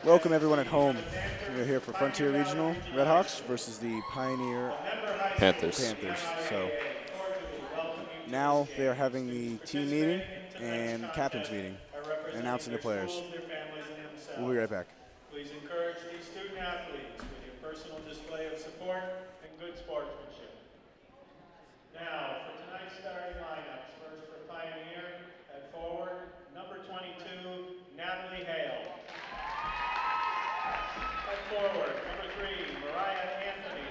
Welcome everyone at home. We're here for Frontier Regional Redhawks versus the Pioneer Panthers. So now they're having the team meeting and captain's meeting, announcing the players. We'll be right back. Please encourage these student athletes with your personal display of support and good sportsmanship. Now, for tonight's starting lineups, first for Pioneer, at forward, number 22, Natalie Hale. At forward, number 3, Mariah Anthony.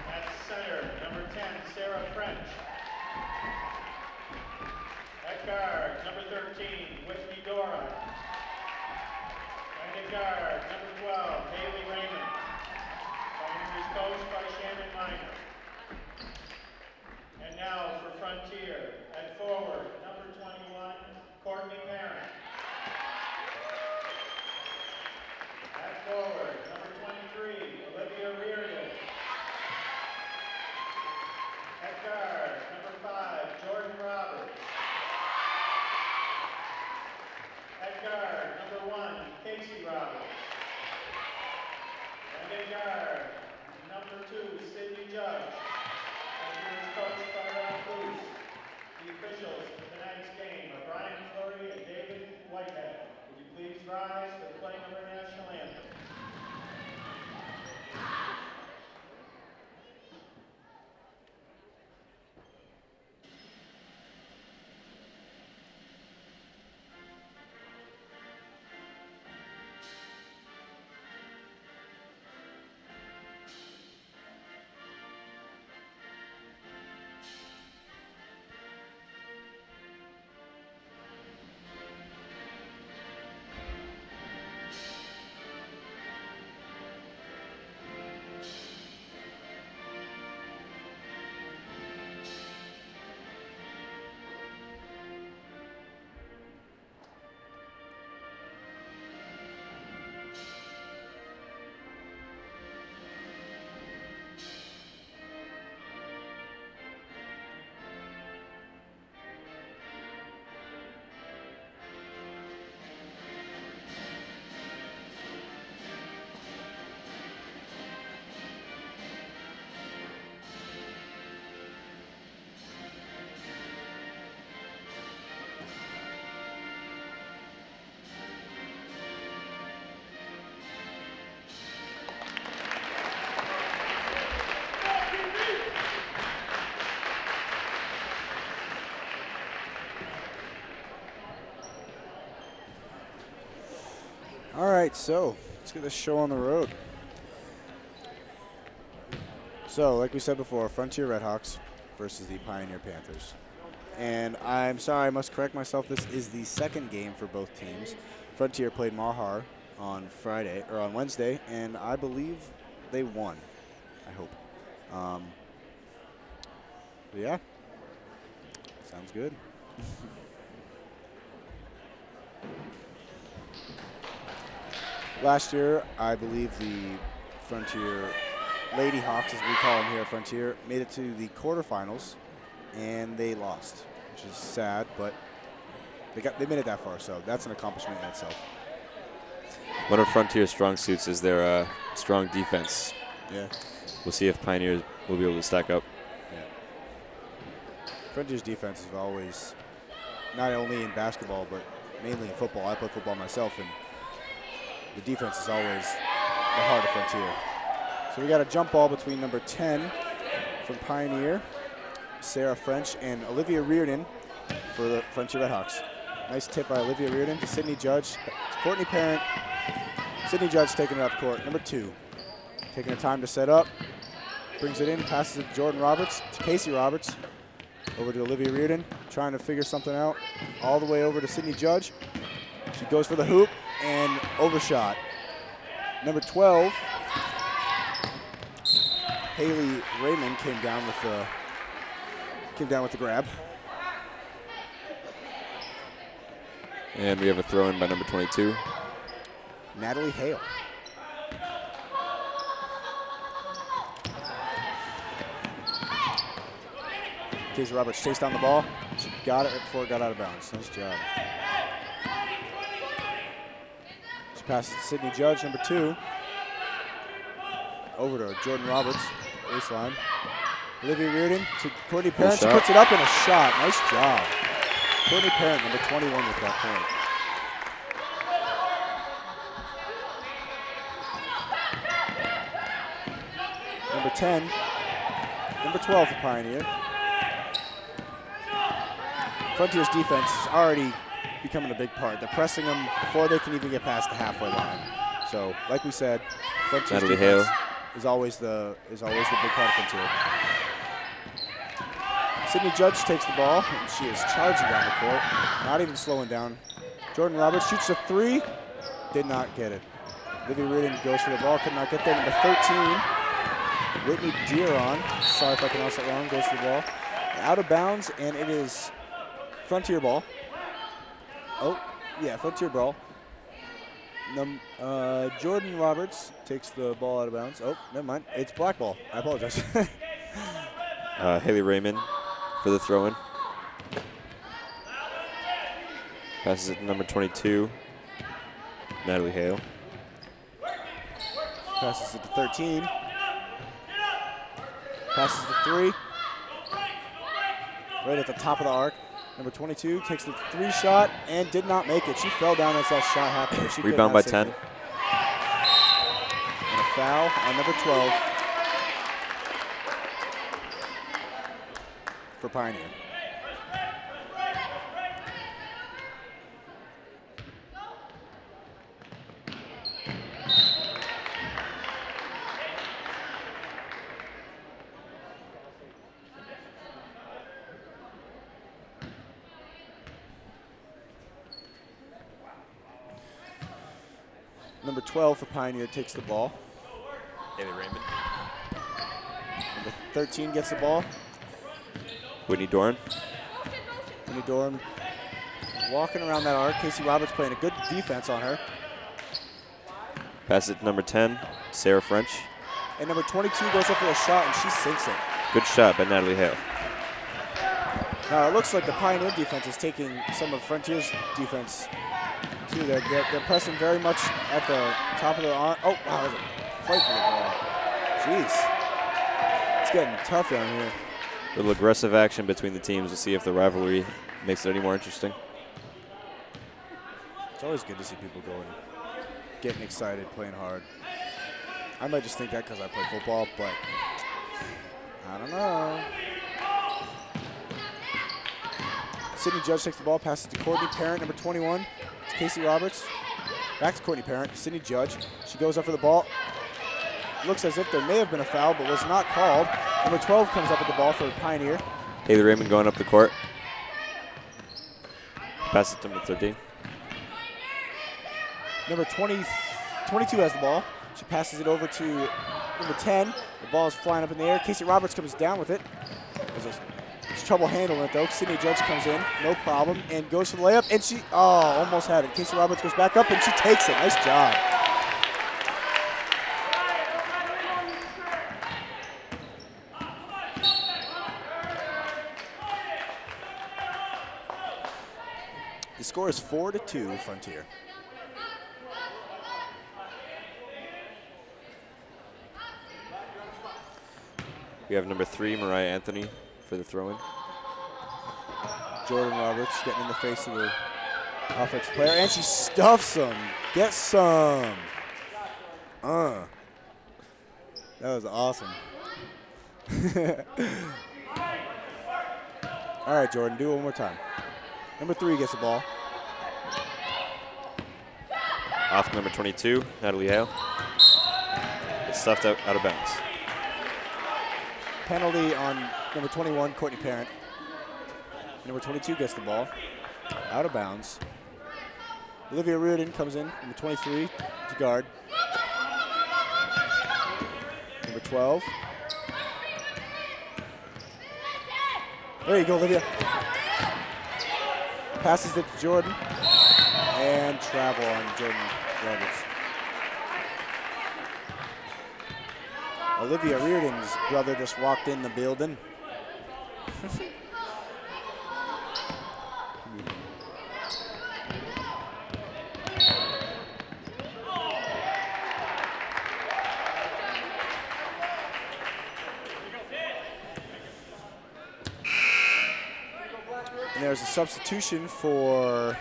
At center, number 10, Sarah French. At guard, number 13, Whitney Dora. And at guard, number 12, Haley Raymond. Pioneers coached by Shannon Miner. And now for Frontier, at forward, number 21, Courtney Parent. At forward, number 23, Olivia Reardon. At guard, number 5, Jordan Roberts. At guard, number 1, Casey Roberts. And at guard, number 2, Sydney Judge. And coached by Ralph Luce. The officials for tonight's game are Brian Fleury and David Whitehead. Would you please rise for the playing of our national anthem? All right, so let's get this show on the road. So, like we said before, Frontier Redhawks versus the Pioneer Panthers. And I'm sorry, I must correct myself. This is the second game for both teams. Frontier played Mahar on Wednesday, and I believe they won. I hope. But yeah, sounds good. Last year, I believe the Frontier Lady Hawks, as we call them here at Frontier, made it to the quarterfinals, and they lost, which is sad, but they made it that far, so that's an accomplishment in itself. One of Frontier's strong suits is their strong defense. Yeah. We'll see if Pioneers will be able to stack up. Yeah. Frontier's defense is always, not only in basketball, but mainly in football. I play football myself, and the defense is always the heart of Frontier. So we got a jump ball between number 10 from Pioneer, Sarah French, and Olivia Reardon for the Frontier Redhawks. Nice tip by Olivia Reardon to Sydney Judge. Courtney Parent. Sydney Judge taking it up court. Number 2. Taking her time to set up. Brings it in, passes it to Jordan Roberts, to Casey Roberts. Over to Olivia Reardon, trying to figure something out. All the way over to Sydney Judge. She goes for the hoop and overshot. Number 12, Haley Raymond came down with the grab. And we have a throw-in by number 22. Natalie Hale. Casey Roberts chased down the ball. She got it right before it got out of bounds. Nice job. passes to Sydney Judge, number 2. Over to Jordan Roberts, baseline. Olivia Reardon to Courtney Parent. She puts it up in a shot. Nice job. Courtney Parent, number 21 with that point. Number 10, number 12 for Pioneer. Frontier's defense is already becoming a big part. They're pressing them before they can even get past the halfway line. So, like we said, Frontier's defense is always the big part of Frontier. Sydney Judge takes the ball, and she is charging down the court, not even slowing down. Jordan Roberts shoots a 3, did not get it. Olivia Reardon goes for the ball, could not get there. Number 13, Whitney Deeron, sorry if I pronounced that wrong, goes for the ball. Out of bounds, and it is Frontier ball. Oh, yeah, Frontier ball. Jordan Roberts takes the ball out of bounds. Oh, never mind. It's black ball. I apologize. Haley Raymond for the throw-in. Passes it to number 22, Natalie Hale. Passes it to 13. Passes to 3. Right at the top of the arc. Number 22 takes the 3 shot and did not make it. She fell down as that shot happened. She rebound by 10. And a foul on number 12 for Pioneer. Number 12 for Pioneer takes the ball. Haley Raymond. Number 13 gets the ball. Whitney Doran. Whitney Doran walking around that arc. Casey Roberts playing a good defense on her. Pass it to number 10, Sarah French. And number 22 goes up for a shot, and she sinks it. Good shot by Natalie Hale. Now, it looks like the Pioneer defense is taking some of Frontier's defense, too. They're pressing very much at the top of their arm. Oh, wow, that was a fight for the ball. Jeez. It's getting tough down here. A little aggressive action between the teams to see if the rivalry makes it any more interesting. It's always good to see people going, getting excited, playing hard. I might just think that because I play football, but I don't know. Sydney Judge takes the ball, passes to Courtney Parent, number 21. It's Casey Roberts. Back to Courtney Parent, Sydney Judge. She goes up for the ball. Looks as if there may have been a foul, but was not called. Number 12 comes up with the ball for Pioneer. Haley Raymond going up the court. Pass it to number 13. Number 22 has the ball. She passes it over to number 10. The ball is flying up in the air. Casey Roberts comes down with it. There's trouble handling it, though. Sydney Judge comes in, no problem, and goes for the layup, and she, almost had it. Casey Roberts goes back up, and she takes it. Nice job. The score is 4-2, Frontier. We have number 3, Mariah Anthony, for the throw-in. Jordan Roberts getting in the face of the offensive player, and she stuffs him. Get some. That was awesome. All right, Jordan, do it one more time. Number 3 gets the ball. Off to number 22, Natalie Hale. It's stuffed out of bounds. Penalty on number 21, Courtney Parent. Number 22 gets the ball. Out of bounds. Olivia Reardon comes in, number 23, to guard. Number 12. There you go, Olivia. Passes it to Jordan. And travel on Jordan Roberts. Olivia Reardon's brother just walked in the building. And there's a substitution for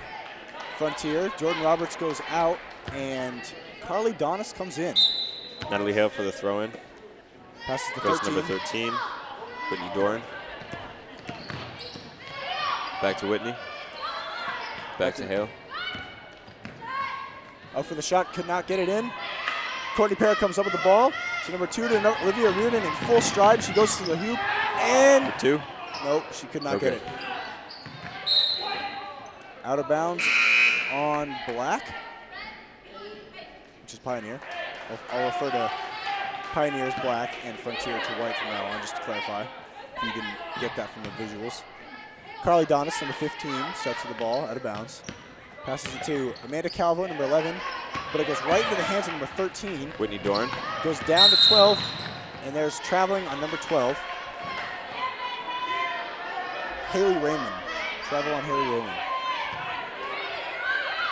Frontier. Jordan Roberts goes out, and Carly Donis comes in. Natalie Hale for the throw-in. Passes to Goes 13. number 13, Whitney Doran. Back to Whitney. Back to Hale. Out for the shot, could not get it in. Courtney Parrott comes up with the ball. To number 2 to Olivia Reardon in full stride. She goes to the hoop, and For 2. nope, she could not get it. Out of bounds on Black, which is Pioneer. I'll refer to Pioneer as Black and Frontier to white from now on, just to clarify, if you didn't get that from the visuals. Carly Donis, number 15, starts with the ball, out of bounds. Passes it to Amanda Calvo, number 11, but it goes right into the hands of number 13. Whitney Doran. Goes down to 12, and there's traveling on number 12. Haley Raymond. Travel on Haley Raymond.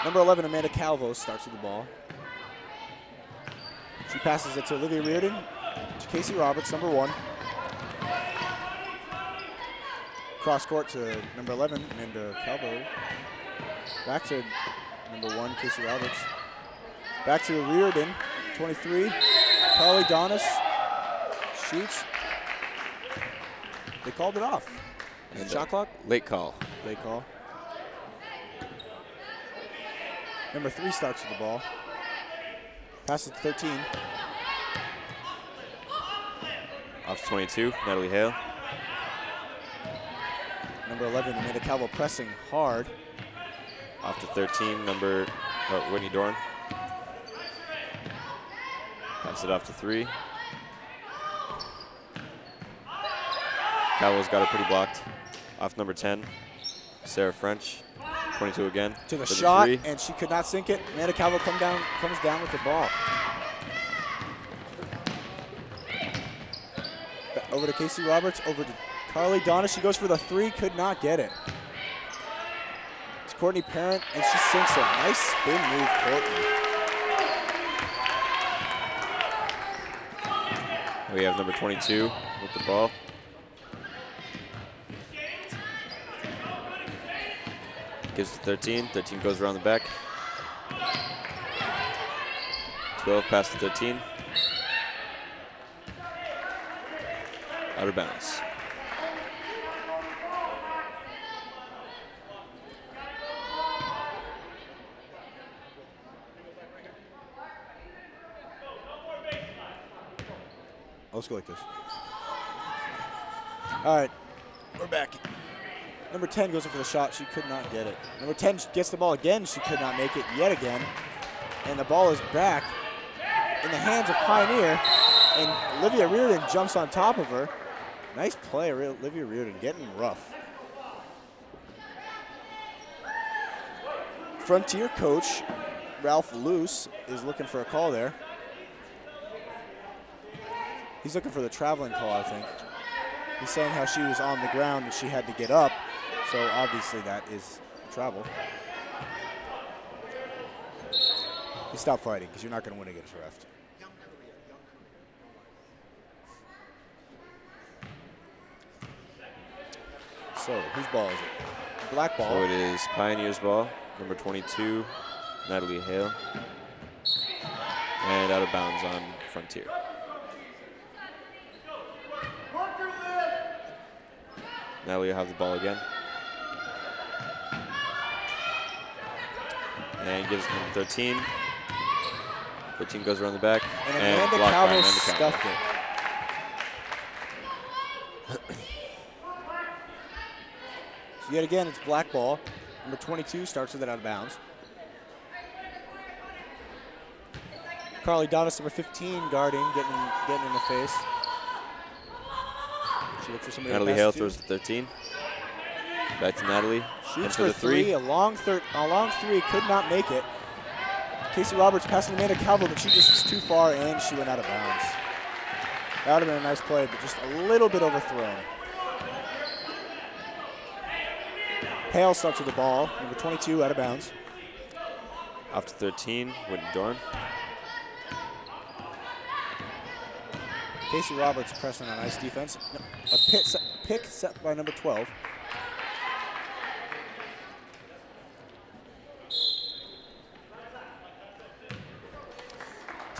Number 11, Amanda Calvo, starts with the ball. She passes it to Olivia Reardon, to Casey Roberts, number 1. Cross court to number 11, Amanda Calvo. Back to number 1, Casey Roberts. Back to Reardon, 23. Carly Donis shoots. They called it off. And Shot clock? Late call. Late call. Number 3 starts with the ball. Passes to 13. Off to 22, Natalie Hale. Number 11, Amanda Calvo pressing hard. Off to 13, Whitney Doran. Pass it off to 3. Calvo's got it pretty blocked. Off number 10, Sarah French. 22 again. To the for shot, three. and she could not sink it. Amanda Calvo comes down with the ball. Over to Casey Roberts, over to Carly Donis. She goes for the 3, could not get it. It's Courtney Parent, and she sinks it. Nice spin move, Courtney. We have number 22 with the ball. Gives to 13. 13 goes around the back. 12 pass to 13. Out of bounds. Let's go like this. All right, we're back. Number 10 goes in for the shot. She could not get it. Number 10 gets the ball again. She could not make it yet again. And the ball is back in the hands of Pioneer. And Olivia Reardon jumps on top of her. Nice play, Olivia Reardon, getting rough. Frontier coach Ralph Luce is looking for a call there. He's looking for the traveling call, I think. He's saying how she was on the ground and she had to get up. So obviously that is travel. You stop fighting because you're not going to win against ref. So whose ball is it? Black ball. So it is Pioneer's ball. Number 22, Natalie Hale. And out of bounds on Frontier. Natalie will have the ball again. And gives it to number 13. 13 goes around the back. And Amanda Calvo stuffed it. So yet again, it's black ball. Number 22 starts with it out of bounds. Carly Donis, number 15, guarding, getting in the face. She looks for somebody. Natalie Hale throws to 13. Back to Natalie. Shoots for the 3. A long three, could not make it. Casey Roberts passing Amanda Calvo, but she just was too far and she went out of bounds. That would have been a nice play, but just a little bit overthrown. Hale starts with the ball. Number 22 out of bounds. Off to 13, Whitney Doran. Casey Roberts pressing on nice defense. A pick set by number 12.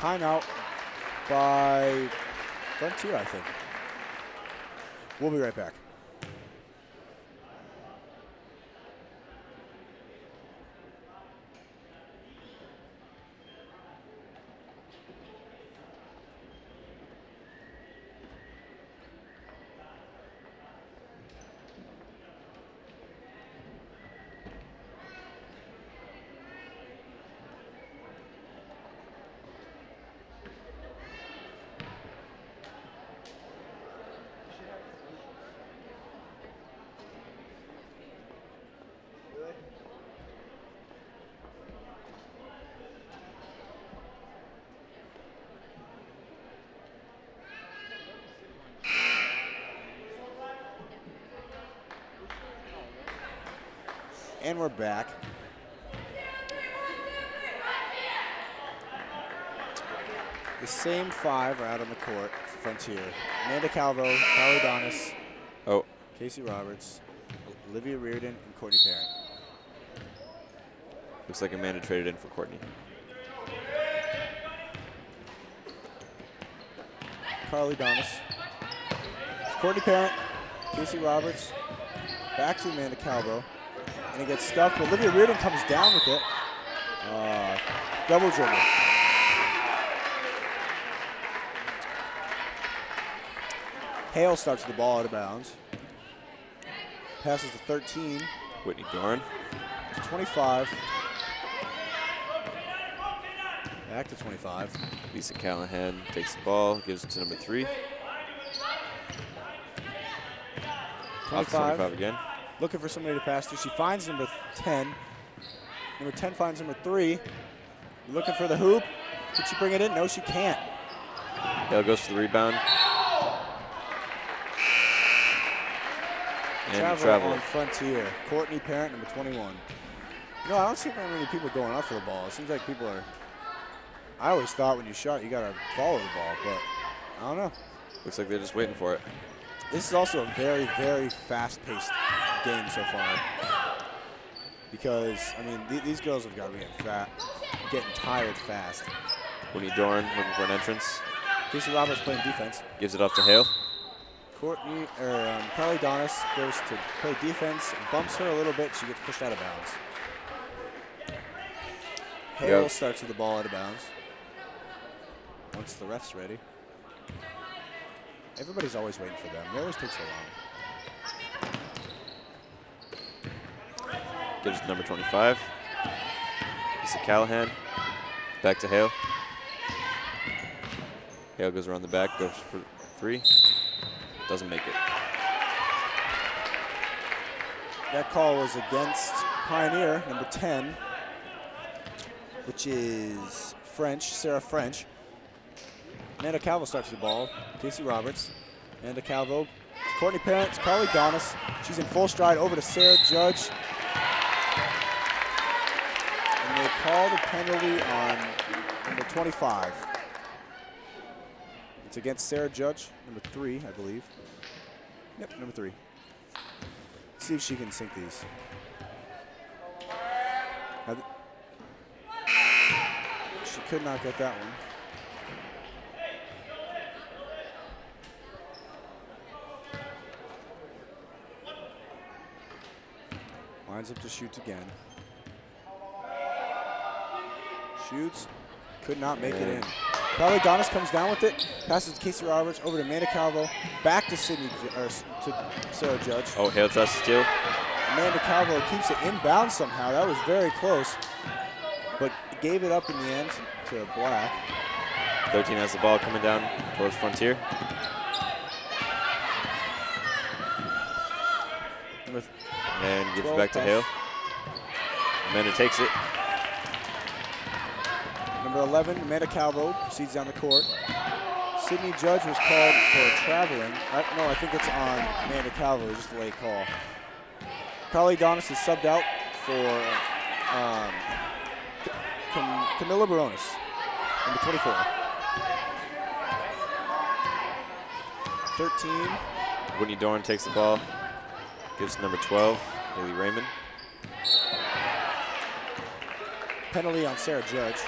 timeout by Frontier, I think. We'll be right back. And we're back. The same 5 are out on the court for Frontier. Amanda Calvo, Kylie Donis, Casey Roberts, Olivia Reardon, and Courtney Parent. Looks like Amanda traded in for Courtney. Carly Donis. Courtney Parent, Casey Roberts, back to Amanda Calvo. And it gets stuffed. Olivia Reardon comes down with it. Double dribble. Hale starts the ball out of bounds. Passes to 13. Whitney Dorn. To 25. Back to 25. Lisa Callahan takes the ball, gives it to number 3. Off to 25 again. Looking for somebody to pass to. She finds number 10. Number 10 finds number 3. Looking for the hoop. Can she bring it in? No, she can't. Hale goes for the rebound. And travel on Frontier. Courtney Parent, number 21. No, I don't see very many people going up for the ball. It seems like people are. I always thought when you shot, you got to follow the ball, but I don't know. Looks like they're just waiting for it. This is also a very, very fast-paced game so far. Because, I mean, these girls have got to be getting tired fast. Whitney Dorn looking for an entrance. Casey Roberts playing defense. Gives it off to Hale. Carly Donis goes to play defense and bumps her a little bit. She gets pushed out of bounds. Hale starts with the ball out of bounds. Once the ref's ready. Everybody's always waiting for them. They always take so long. Gives it to number 25. Lisa Callahan. Back to Hale. Hale goes around the back, goes for 3. Doesn't make it. That call was against Pioneer, number 10, which is Sarah French. Amanda Calvo starts the ball. Casey Roberts. Amanda Calvo. Courtney Parent. Carly Donis. She's in full stride over to Sarah Judge. And they call the penalty on number 25. It's against Sarah Judge, number 3, I believe. Yep, number 3. Let's see if she can sink these. She could not get that one. Lines up to shoot again. Shoots. Could not make it in. Carly Donis comes down with it. Passes to Casey Roberts over to Amanda Calvo. Back to Sarah Judge. Oh, Hale tries to steal. Amanda Calvo keeps it inbound somehow. That was very close. But gave it up in the end to Black. 13 has the ball coming down towards Frontier. And gives it back to Hale. Amanda takes it. Number 11, Amanda Calvo, proceeds down the court. Sydney Judge was called for traveling. No, I think it's on Amanda Calvo, just a late call. Carly Donis is subbed out for Camilla Baronis, number 24. 13. Whitney Dorn takes the ball. Gives to number 12, Haley Raymond. Penalty on Sarah Judge.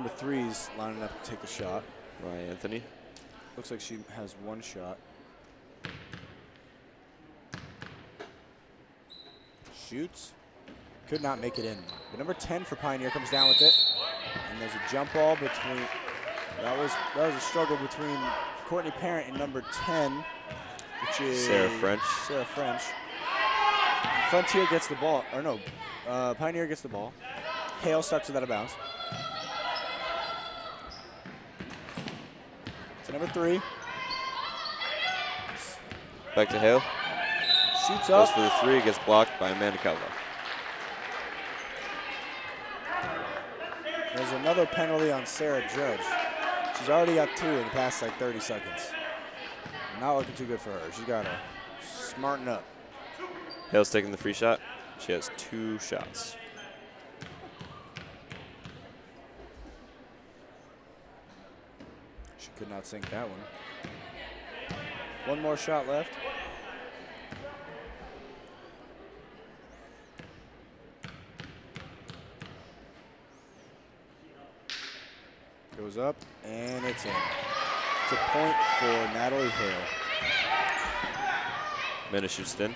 Number 3's lining up to take the shot. Ryan Anthony. Looks like she has one shot. Shoots. Could not make it in. But number 10 for Pioneer comes down with it. And there's a jump ball between, that was a struggle between Courtney Parent and number 10, which is Sarah French. Sarah French. Frontier gets the ball, or no, Pioneer gets the ball. Hale starts it out of bounds. To number 3. Back to Hale. Shoots Goes up. for the 3, gets blocked by Amanda Calvo. There's another penalty on Sarah Judge. She's already got 2 in the past like 30 seconds. Not looking too good for her. She's got to smarten up. Hale's taking the free shot. She has 2 shots. She could not sink that one. One more shot left. Goes up, and it's in. It's a point for Natalie Hale. Amanda shoots it in.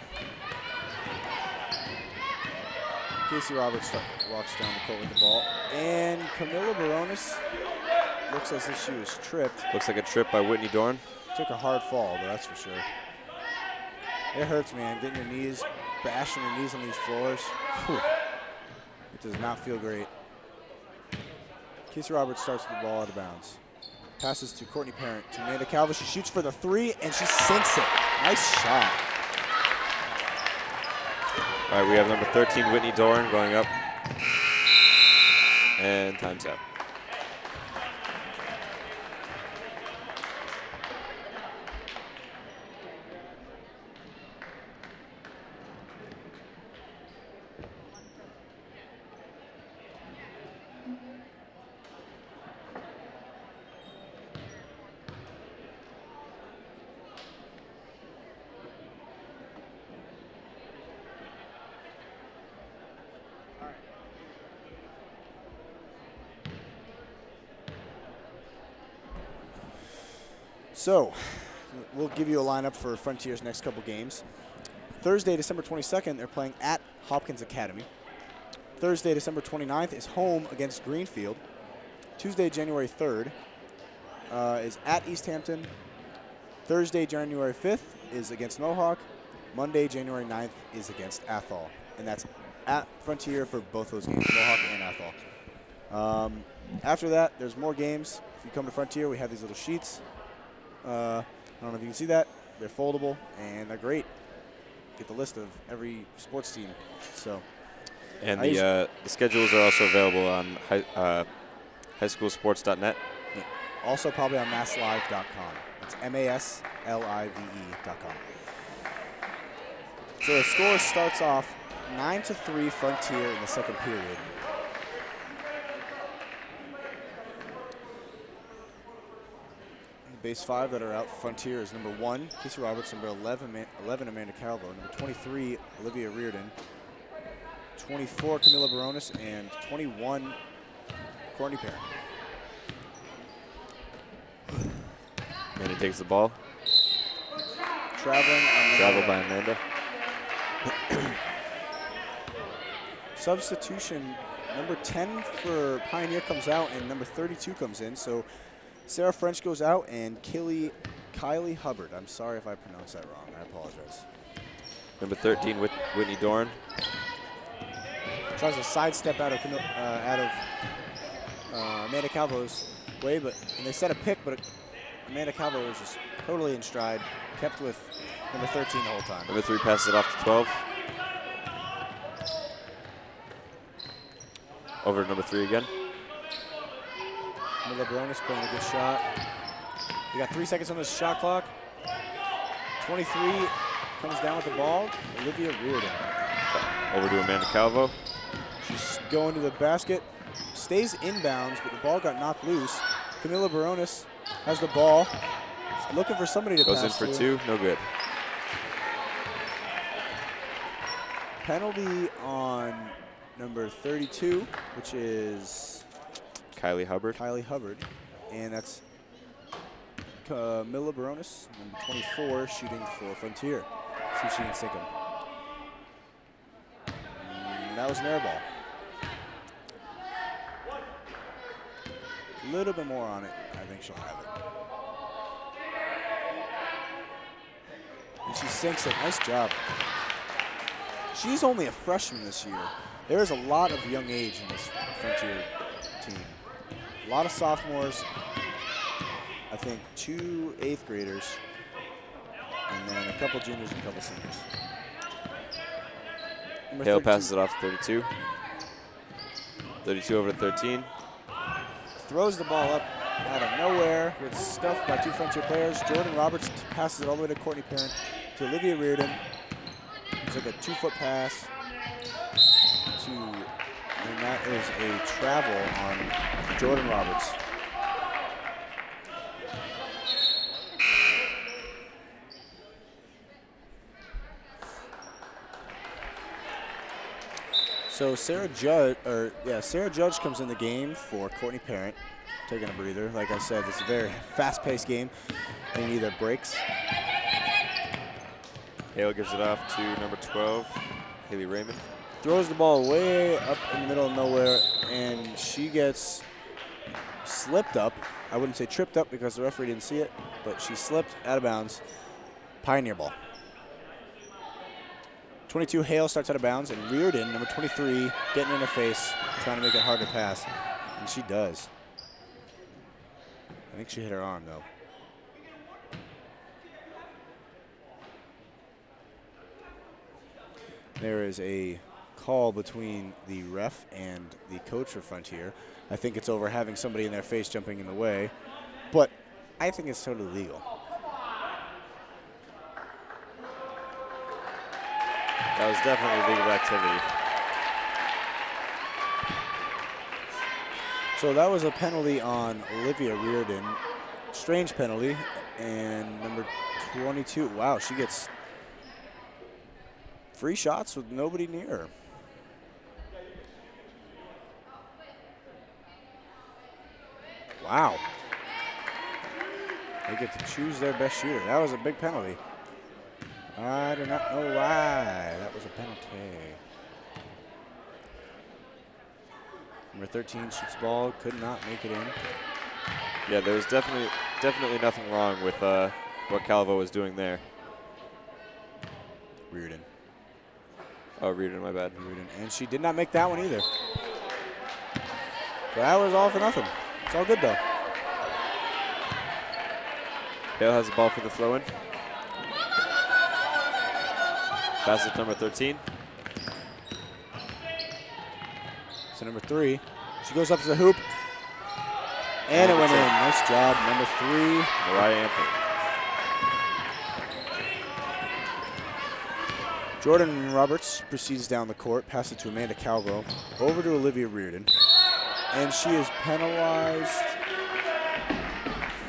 Casey Roberts walks down the court with the ball. And Camila Barones looks as if she was tripped. Looks like a trip by Whitney Dorn. Took a hard fall, though, that's for sure. It hurts, man, getting your knees, bashing your knees on these floors. Whew. It does not feel great. Casey Roberts starts with the ball out of bounds. Passes to Courtney Parent, to Amanda Calvo. She shoots for the 3, and she sinks it. Nice shot. All right, we have number 13, Whitney Dorn, going up. And time's up. So, we'll give you a lineup for Frontier's next couple games. Thursday, December 22nd, they're playing at Hopkins Academy. Thursday, December 29th is home against Greenfield. Tuesday, January 3rd is at East Hampton. Thursday, January 5th is against Mohawk. Monday, January 9th is against Athol. And that's at Frontier for both those games, Mohawk and Athol. After that, there's more games. If you come to Frontier, we have these little sheets. I don't know if you can see that. They're foldable, and they're great. Get the list of every sports team. So, And the schedules are also available on highschoolsports.net. yeah. Also probably on masslive.com. It's MASLIVE.com. So the score starts off 9-3 Frontier in the second period. Base 5 that are out Frontier is number 1, Casey Roberts, number 11 Amanda Calvo, number 23, Olivia Reardon, 24, Camila Barones, and 21, Courtney Parent. Amanda takes the ball. Travel by Amanda. Substitution, number 10 for Pioneer comes out, and number 32 comes in. So Sarah French goes out, and Kylie Hubbard. I'm sorry if I pronounced that wrong. I apologize. Number 13, Whitney Dorn. Tries to sidestep out of Amanda Calvo's way, and they set a pick, but Amanda Calvo was just totally in stride, kept with number 13 the whole time. Number 3 passes it off to 12. Over to number 3 again. Camila Barones playing a good shot. We got 3 seconds on the shot clock. 23 comes down with the ball. Olivia Reardon. Over to Amanda Calvo. She's going to the basket. Stays inbounds, but the ball got knocked loose. Camila Barones has the ball. She's looking for somebody to Goes in pass for to. 2, no good. Penalty on number 32, which is Kylie Hubbard. Kylie Hubbard. And that's Camilla Baronis, number 24, shooting for Frontier. See if she can sink him. That was an air ball. A little bit more on it. I think she'll have it. And she sinks it. Nice job. She's only a freshman this year. There's a lot of young age in this Frontier team. A lot of sophomores. I think 2 8th graders. And then a couple juniors and a couple seniors. Hale passes it off to 32. 32 over to 13. Throws the ball up out of nowhere. Gets stuffed by 2 Frontier players. Jordan Roberts passes it all the way to Courtney Parent to Olivia Reardon. It's like a 2-foot pass and that is a travel on Jordan Roberts. So Sarah Judge comes in the game for Courtney Parent, taking a breather. Like I said, it's a very fast-paced game. They either breaks. Hale gives it off to number 12, Haley Raymond. Throws the ball way up in the middle of nowhere, and she gets slipped up. I wouldn't say tripped up because the referee didn't see it, but she slipped out of bounds. Pioneer ball. 22 Hale starts out of bounds, and Reardon, number 23, getting in her face, trying to make it hard to pass, and she does. I think she hit her arm, though. There is a call between the ref and the coach for Frontier. I think it's over having somebody in their face jumping in the way, but I think it's totally legal. That was definitely legal activity. So that was a penalty on Olivia Reardon. Strange penalty. And number 22, wow, she gets free shots with nobody near her. Wow. They get to choose their best shooter. That was a big penalty. I do not know why. That was a penalty. Number 13 shoots ball, could not make it in. Yeah, there was definitely nothing wrong with what Calvo was doing there. Reardon. Oh, Reardon, my bad. Reardon. And she did not make that one either. So that was all for nothing. It's all good, though. Hale has the ball for the throw-in. Pass it to number 13. So number 3, she goes up to the hoop, and it went in. Nice job, number 3. Mariah Anthony. Jordan Roberts proceeds down the court, passes it to Amanda Calvo, over to Olivia Reardon, and she is penalized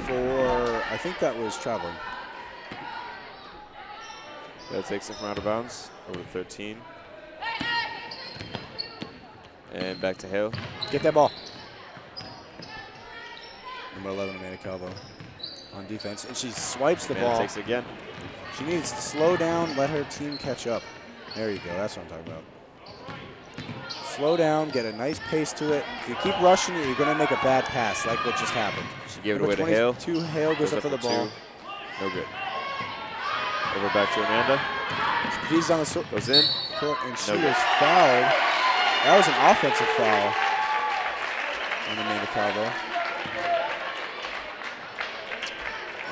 for, I think that was traveling. That takes it from out of bounds, over to 13. And back to Hale. Get that ball. Number 11, Amanda Calvo on defense, and she swipes the ball. Takes it again. She needs to slow down, let her team catch up. There you go, that's what I'm talking about. Slow down, get a nice pace to it. If you keep rushing it, you're gonna make a bad pass, like what just happened. She gave it away to Hale. 22 Hale goes up for the ball. 2. No good. Over back to Amanda. He's on the goes in. Court, and she was fouled. That was an offensive foul on Amanda Calvo.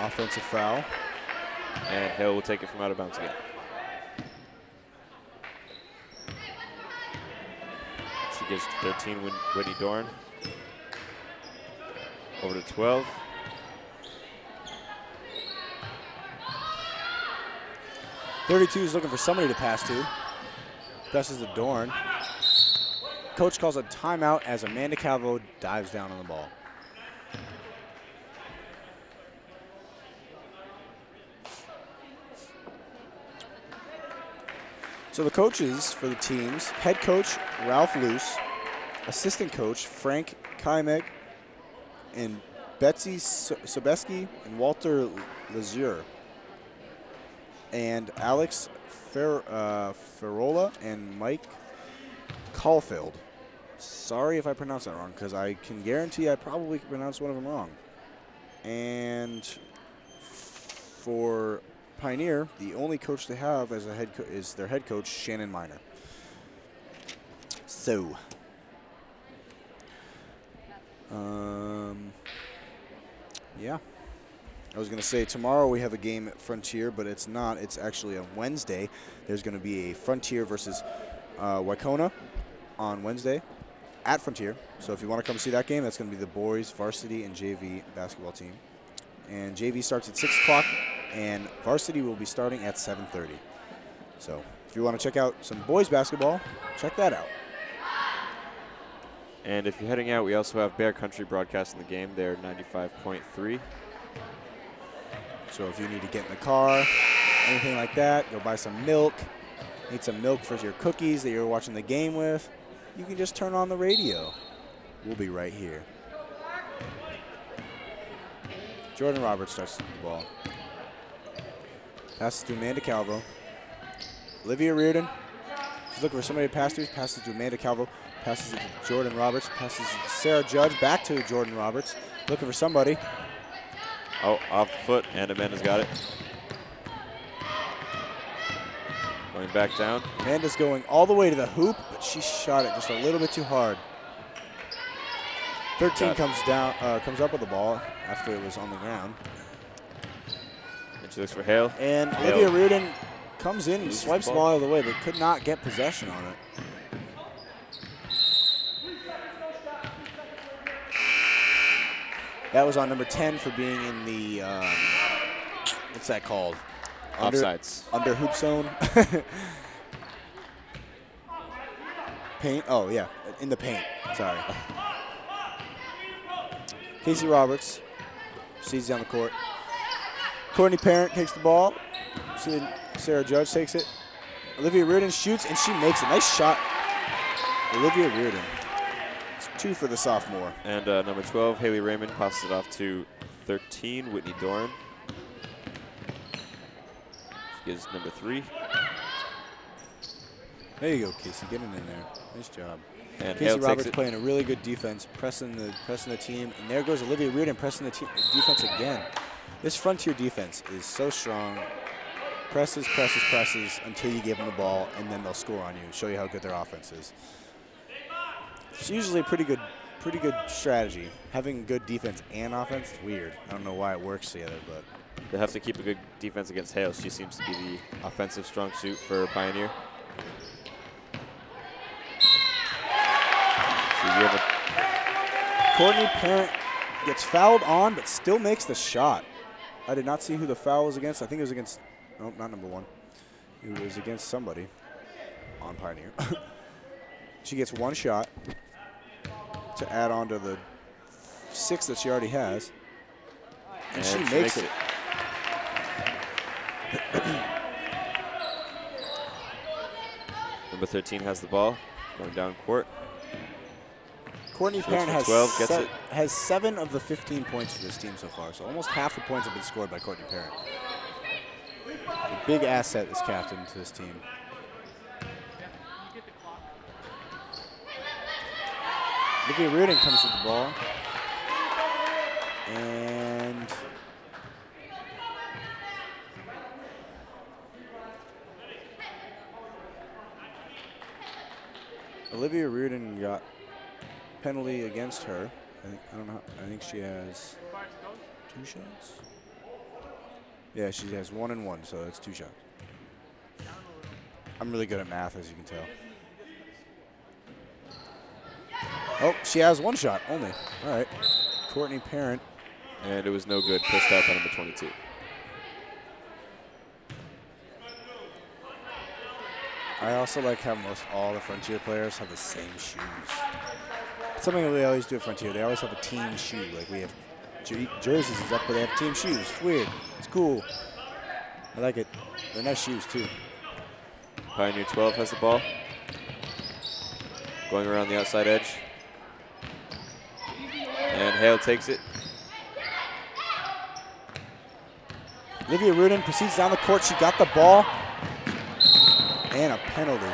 Offensive foul. And Hale will take it from out of bounds again. She gives to 13 Whitney Dorn. Over to 12. .32 is looking for somebody to pass to. Passes to Dorn. Coach calls a timeout as Amanda Calvo dives down on the ball. So the coaches for the teams, head coach Ralph Luce, assistant coach Frank Kaimek, and Betsy Sobeski and Walter Lazure. And Alex Ferrola and Mike Caulfield. Sorry if I pronounce that wrong, because I can guarantee I probably pronounced one of them wrong. And for Pioneer, the only coach they have as a is their head coach, Shannon Miner. So, yeah. I was going to say tomorrow we have a game at Frontier, but it's not. It's actually on Wednesday. There's going to be a Frontier versus Wacona on Wednesday at Frontier. So if you want to come see that game, that's going to be the boys, varsity, and JV basketball team. And JV starts at 6 o'clock, and varsity will be starting at 7:30. So if you want to check out some boys basketball, check that out. And if you're heading out, we also have Bear Country broadcasting the game. They're 95.3. So if you need to get in the car, anything like that, go buy some milk, need some milk for your cookies that you're watching the game with, you can just turn on the radio. We'll be right here. Jordan Roberts starts the ball. Passes to Amanda Calvo. Olivia Reardon. She's looking for somebody to pass to. Passes to Amanda Calvo. Passes to Jordan Roberts. Passes to Sarah Judge. Back to Jordan Roberts. Looking for somebody. Oh, off the foot, and Amanda's got it. Going back down. Amanda's going all the way to the hoop, but she shot it just a little bit too hard. 13 comes up with the ball after it was on the ground. And she looks for Hale. And Hale. Olivia Reardon comes in and Loses swipes the ball out of the way, but could not get possession on it. That was on number 10 for being in the, what's that called? Offsides. Under hoop zone. Paint, oh yeah, in the paint, sorry. Casey Roberts sees down the court. Courtney Parent takes the ball. Sarah Judge takes it. Olivia Reardon shoots, and she makes a nice shot. Olivia Reardon. It's 2 for the sophomore. And number 12, Haley Raymond, passes it off to 13, Whitney Doran. She gives number 3. There you go, Casey, getting in there. Nice job. And Casey Hale Roberts takes it. playing a really good defense, pressing the team, and there goes Olivia Reardon pressing the defense again. This Frontier defense is so strong. Presses until you give them the ball, and then they'll score on you, show you how good their offense is. It's usually a pretty good strategy. Having good defense and offense is weird. I don't know why it works together, but They have to keep a good defense against Hale. She seems to be the offensive strong suit for Pioneer. So you have Courtney Parent gets fouled on, but still makes the shot. I did not see who the foul was against. I think it was against, no, not number 1. It was against somebody on Pioneer. She gets 1 shot to add on to the 6 that she already has. And she makes it. Number 13 has the ball, going down court. Courtney Parent has 12, gets it. has 7 of the 15 points for this team so far, so almost half the points have been scored by Courtney Parent. A big asset as captain to this team. Olivia Reardon comes with the ball. And Olivia Reardon got penalty against her. I don't know. I think she has 2 shots. Yeah, she has 1 and 1, so that's 2 shots. I'm really good at math, as you can tell. Oh, she has 1 shot only. All right. Courtney Parent. And it was no good. Pushed out by number 22. I also like how most all the Frontier players have the same shoes. It's something that we always do at Frontier. They always have a team shoe. Like we have jerseys and stuff, but they have team shoes. It's weird. It's cool. I like it. They're nice shoes too. Pioneer 12 has the ball. Going around the outside edge. And Hale takes it. Olivia Rudin proceeds down the court. She got the ball. And a penalty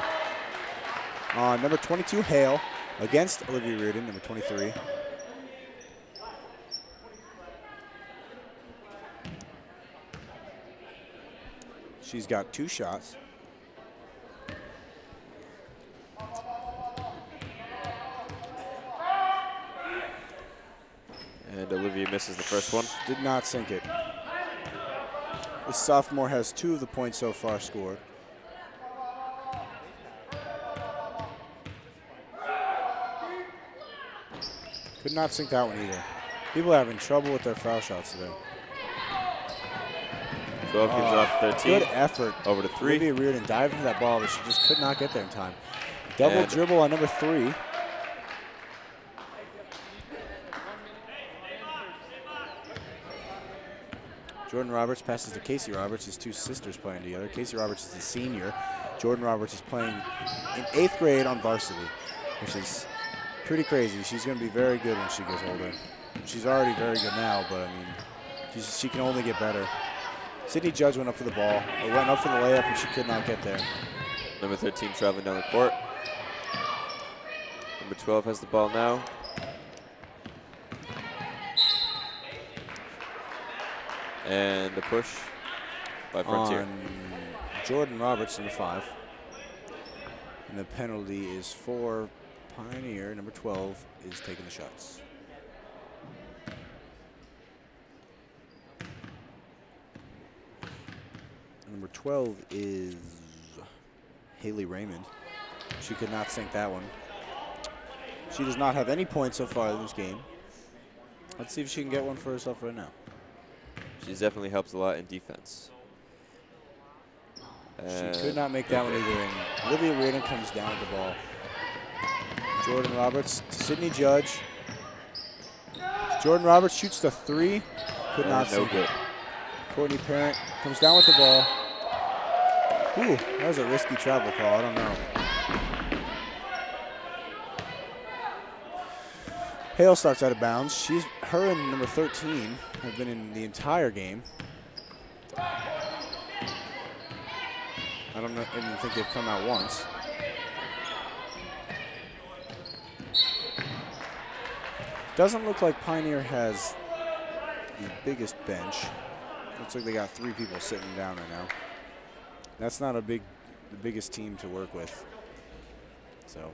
on number 22, Hale, against Olivia Reardon, number 23. She's got 2 shots. And Olivia misses the first one. Did not sink it. The sophomore has 2 of the points so far scored. Could not sink that one either. People are having trouble with their foul shots today. 12 gives off 13. Good effort. Over to 3. Olivia Reardon dived for that ball, but she just could not get there in time. Double And dribble on number 3. Jordan Roberts passes to Casey Roberts, his 2 sisters playing together. Casey Roberts is a senior. Jordan Roberts is playing in 8th grade on varsity, which is pretty crazy. She's going to be very good when she gets older. She's already very good now, but I mean, she can only get better. Sydney Judge went up for the ball, or went up for the layup, and she could not get there. Number 13 traveling down the court. Number 12 has the ball now. And the push by Frontier. On Jordan Roberts, number 5. And the penalty is for Pioneer. Number 12 is taking the shots. Number 12 is Haley Raymond. She could not sink that one. She does not have any points so far in this game. Let's see if she can get one for herself right now. She definitely helps a lot in defense. She could not make that one either. And Olivia Reardon comes down with the ball. Jordan Roberts to Sydney Judge. Jordan Roberts shoots the 3. Could not sink it. Courtney Parent comes down with the ball. Ooh, that was a risky travel call. I don't know. Hale starts out of bounds. Her and number 13 have been in the entire game. I don't even think they've come out once. Doesn't look like Pioneer has the biggest bench. Looks like they got 3 people sitting down right now. That's not the biggest team to work with. So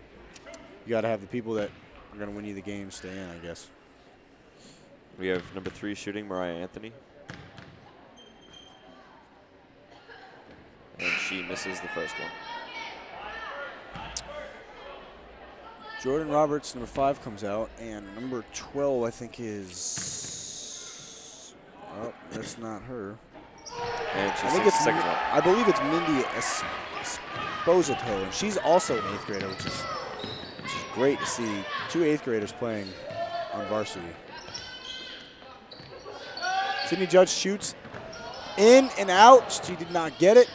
you got to have the people that are going to win you the game stay in, I guess. We have number 3 shooting, Mariah Anthony. And she misses the first one. Jordan Roberts, number 5, comes out, and number 12, I think, is. Oh, that's not her. And she takes the second one. I believe it's Mindy Esposito, and she's also an 8th grader, which is great to see 2 8th graders playing on varsity. Sydney Judge shoots in and out. She did not get it.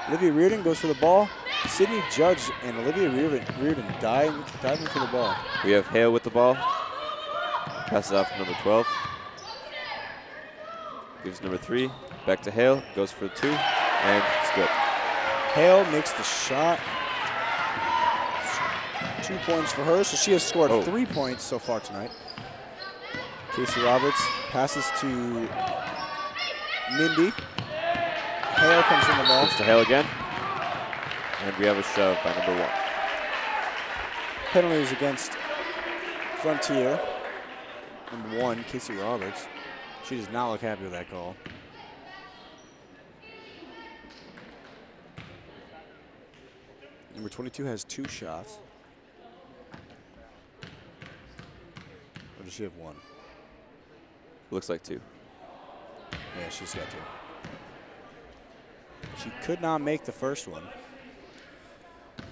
Olivia Reardon goes for the ball. Sydney Judge and Olivia Reardon diving for the ball. We have Hale with the ball. Passes off to number 12. Gives number 3 back to Hale. Goes for 2, and it's good. Hale makes the shot. 2 points for her, so she has scored 3 points so far tonight. Casey Roberts passes to Mindy. Hale comes in the ball. Goes to Hale again. And we have a shove by number 1. Penalties against Frontier. Number 1, Casey Roberts. She does not look happy with that call. Number 22 has 2 shots. Or does she have 1? Looks like 2. Yeah, she's got 2. She could not make the first one.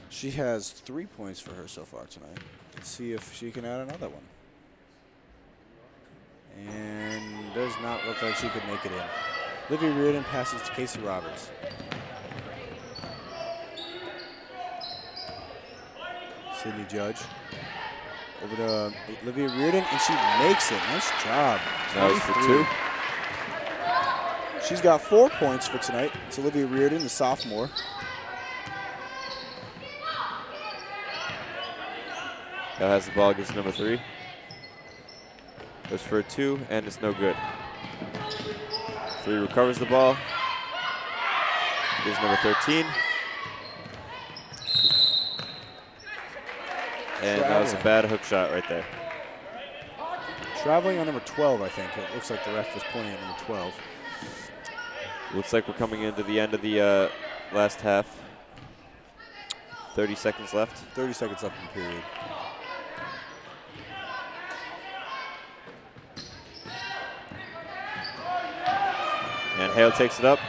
She has 3 points for her so far tonight. Let's see if she can add another one. And does not look like she could make it in. Olivia Reardon passes to Casey Roberts. Sydney Judge. Over to Olivia Reardon, and she makes it. Nice job. That was for 23. 2. She's got 4 points for tonight. It's Olivia Reardon, the sophomore. Hale has the ball against number 3. Goes for a 2, and it's no good. 3 recovers the ball. Gives number 13. And that was a bad hook shot right there. Traveling on number 12, I think. It looks like the ref was pointing at number 12. Looks like we're coming into the end of the last half. 30 seconds left. 30 seconds left in the period. And Hale takes it up.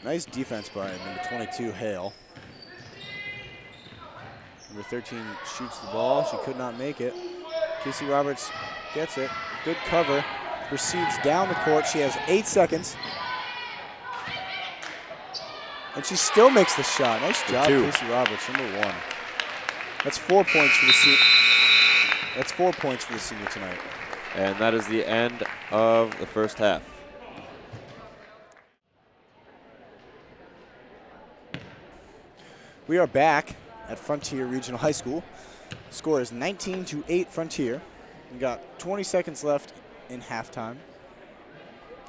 Nice defense by number 22, Hale. Number 13 shoots the ball. She could not make it. Casey Roberts gets it. Good cover. Proceeds down the court. She has 8 seconds. And she still makes the shot. Nice job, Casey Roberts, number 1. That's 4 points for the senior. That's 4 points for the senior tonight. And that is the end of the first half. We are back at Frontier Regional High School. Score is 19-8 Frontier. We got 20 seconds left in halftime.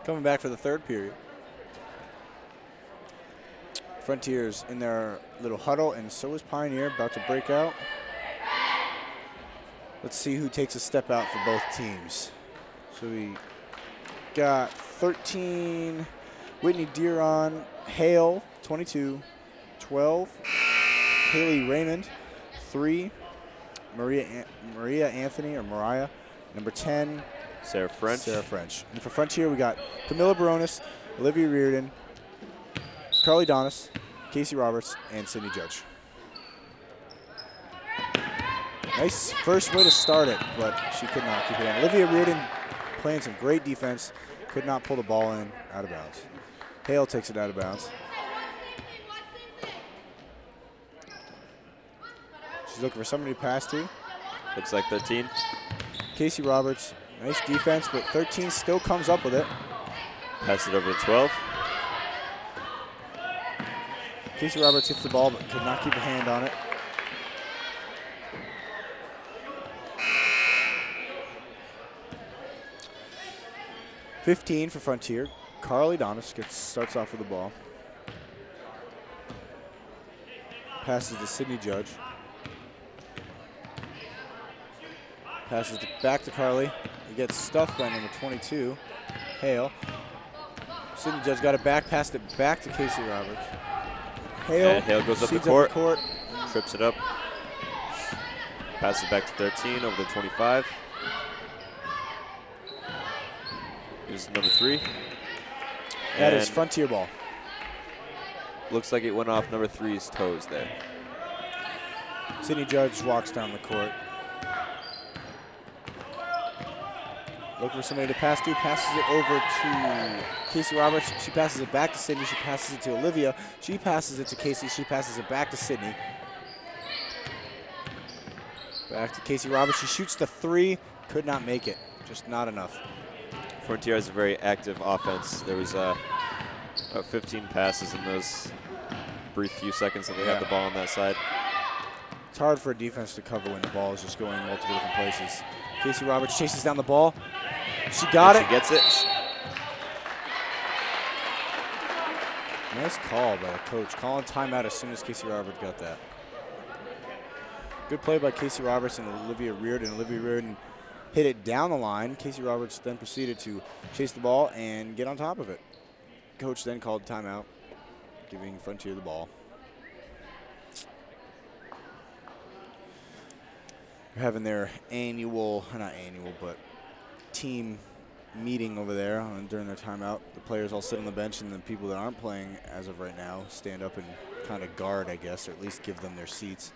Coming back for the third period. Frontier's in their little huddle, and so is Pioneer, about to break out. Let's see who takes a step out for both teams. So we got 13, Whitney Deeron, Hale, 22, 12, Haley Raymond, 3, Maria Anthony, or Mariah, number 10, Sarah French. Sarah French. And for Frontier, we got Camilla Baronis, Olivia Reardon, Carly Donis, Casey Roberts, and Sydney Judge. Nice first way to start it, but she could not keep it in. Olivia Reardon playing some great defense, could not pull the ball in, out of bounds. Hale takes it out of bounds. She's looking for somebody to pass to. Looks like 13. Casey Roberts, nice defense, but 13 still comes up with it. Pass it over to 12. Casey Roberts hits the ball, but could not keep a hand on it. (15) for Frontier. Carly Donis starts off with the ball. Passes to Sydney Judge. Passes back to Carly. He gets stuffed by number 22, Hale. Sydney Judge got it back, passed it back to Casey Roberts. Hale goes up the court, trips it up. Passes it back to 13 over to 25. Here's number 3. That is Frontier ball. Looks like it went off number 3's toes there. Sydney Judge walks down the court. Looking for somebody to pass to, passes it over to Casey Roberts. She passes it back to Sydney. She passes it to Olivia. She passes it to Casey. She passes it back to Sydney. Back to Casey Roberts. She shoots the 3, could not make it. Just not enough. Frontier has a very active offense. There was about 15 passes in those brief few seconds that they had the ball on that side. It's hard for a defense to cover when the ball is just going multiple different places. Casey Roberts chases down the ball. She got it. She gets it. Nice call by the coach. Calling timeout as soon as Casey Roberts got that. Good play by Casey Roberts and Olivia Reardon. Olivia Reardon hit it down the line. Casey Roberts then proceeded to chase the ball and get on top of it. Coach then called timeout, giving Frontier the ball. They're having their annual, not annual, but team meeting over there during their timeout. The players all sit on the bench, and the people that aren't playing as of right now stand up and kind of guard, I guess, or at least give them their seats.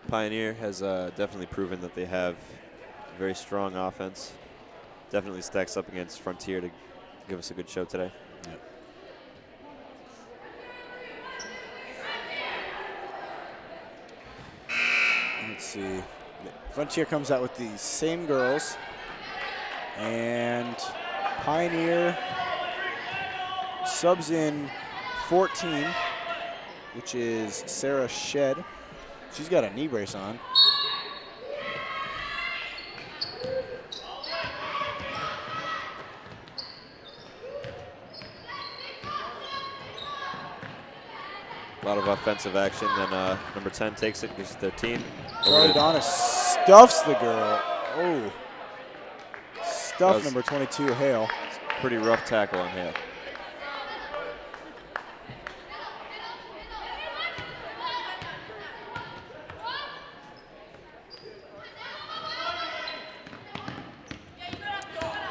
Pioneer has definitely proven that they have a very strong offense. Definitely stacks up against Frontier to give us a good show today. Yep. see. Frontier comes out with the same girls. And Pioneer subs in 14, which is Sarah Shed. She's got a knee brace on. A lot of offensive action, and number 10 takes it, gives it 13. Carly Donna stuffs the girl. Oh. Stuff number 22, Hale. Pretty rough tackle on Hale.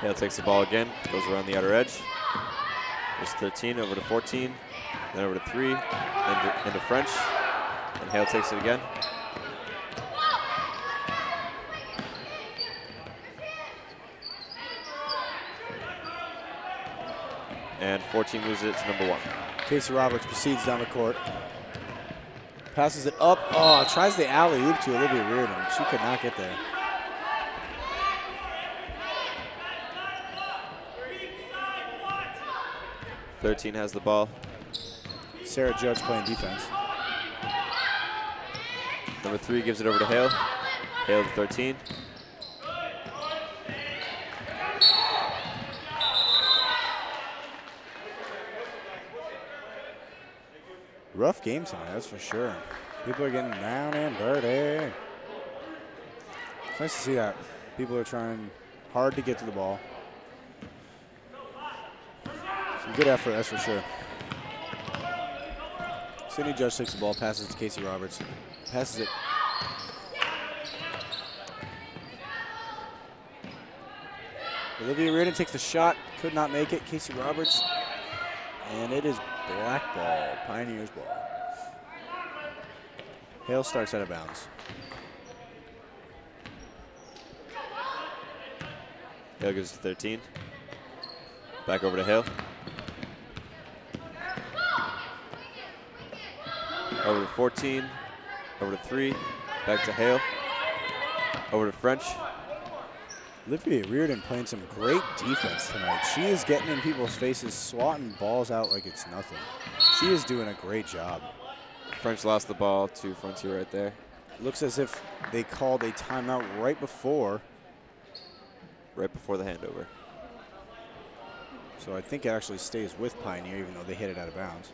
Hale takes the ball again, goes around the outer edge. There's 13 over to 14, then over to 3, into French, and Hale takes it again. And 14 loses it to number 1. Casey Roberts proceeds down the court. Passes it up. Oh, tries the alley-oop to Olivia Reardon. She could not get there. "13 has the ball. Sarah Judge playing defense. Number 3 gives it over to Hale. Hale to 13. Rough game tonight, that's for sure. People are getting down and dirty. It's nice to see that. People are trying hard to get to the ball. Some good effort, that's for sure. Sydney Judge takes the ball, passes to Casey Roberts. Passes it. Olivia Reardon takes the shot, could not make it. Casey Roberts, and it is black ball, Pioneers ball. Hale starts out of bounds. Hale gives it to 13. Back over to Hale. Over to 14. Over to 3. Back to Hale. Over to French. Olivia Reardon playing some great defense tonight. She is getting in people's faces, swatting balls out like it's nothing. She is doing a great job. French lost the ball to Frontier right there. Looks as if they called a timeout right before. Right before the handover. So I think it actually stays with Pioneer, even though they hit it out of bounds.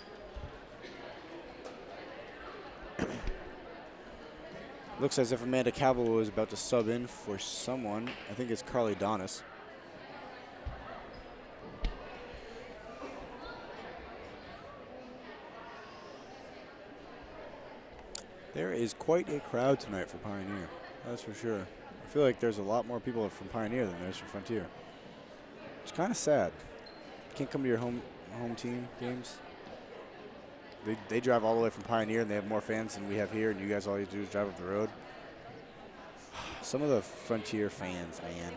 Looks as if Amanda Cavill is about to sub in for someone. I think it's Carly Donis. There is quite a crowd tonight for Pioneer, that's for sure. I feel like there's a lot more people from Pioneer than there's from Frontier. It's kind of sad. Can't come to your home team games. They drive all the way from Pioneer, and they have more fans than we have here, and you guys all you do is drive up the road. Some of the Frontier fans, man.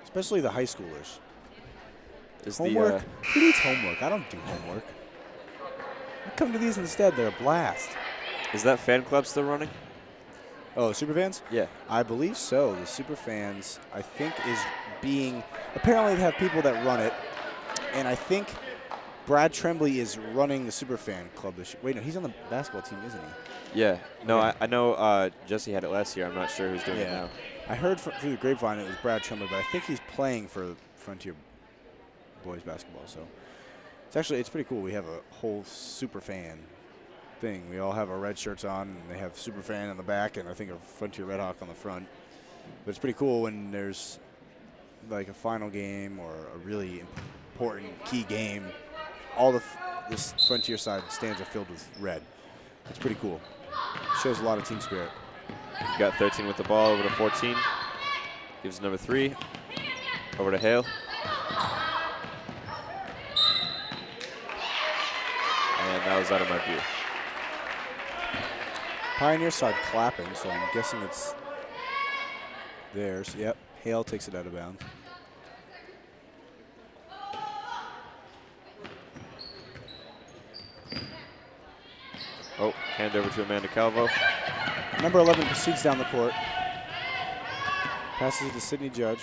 Especially the high schoolers. Homework? Who needs homework? I don't do homework. I come to these instead. They're a blast. Is that fan club still running? Oh, Superfans? Yeah. I believe so. The Superfans, I think, is being... Apparently they have people that run it, and I think Brad Tremblay is running the Superfan club this year. Wait, no, he's on the basketball team, isn't he? Yeah. No, Okay. I know Jesse had it last year. I'm not sure who's doing it now. I heard through the grapevine it was Brad Tremblay, but I think he's playing for Frontier boys basketball. So it's pretty cool. We have a whole Superfan thing. We all have our red shirts on, and they have Superfan on the back, and I think a Frontier Red Hawk on the front. But it's pretty cool when there's like a final game or a really important key game. All this Frontier side stands are filled with red. It's pretty cool. Shows a lot of team spirit. We've got 13 with the ball, over to 14. Gives number 3. Over to Hale. And that was out of my view. Pioneer side clapping, so I'm guessing it's theirs. Yep, Hale takes it out of bounds. Oh, hand over to Amanda Calvo. Number 11 proceeds down the court. Passes it to Sydney Judge.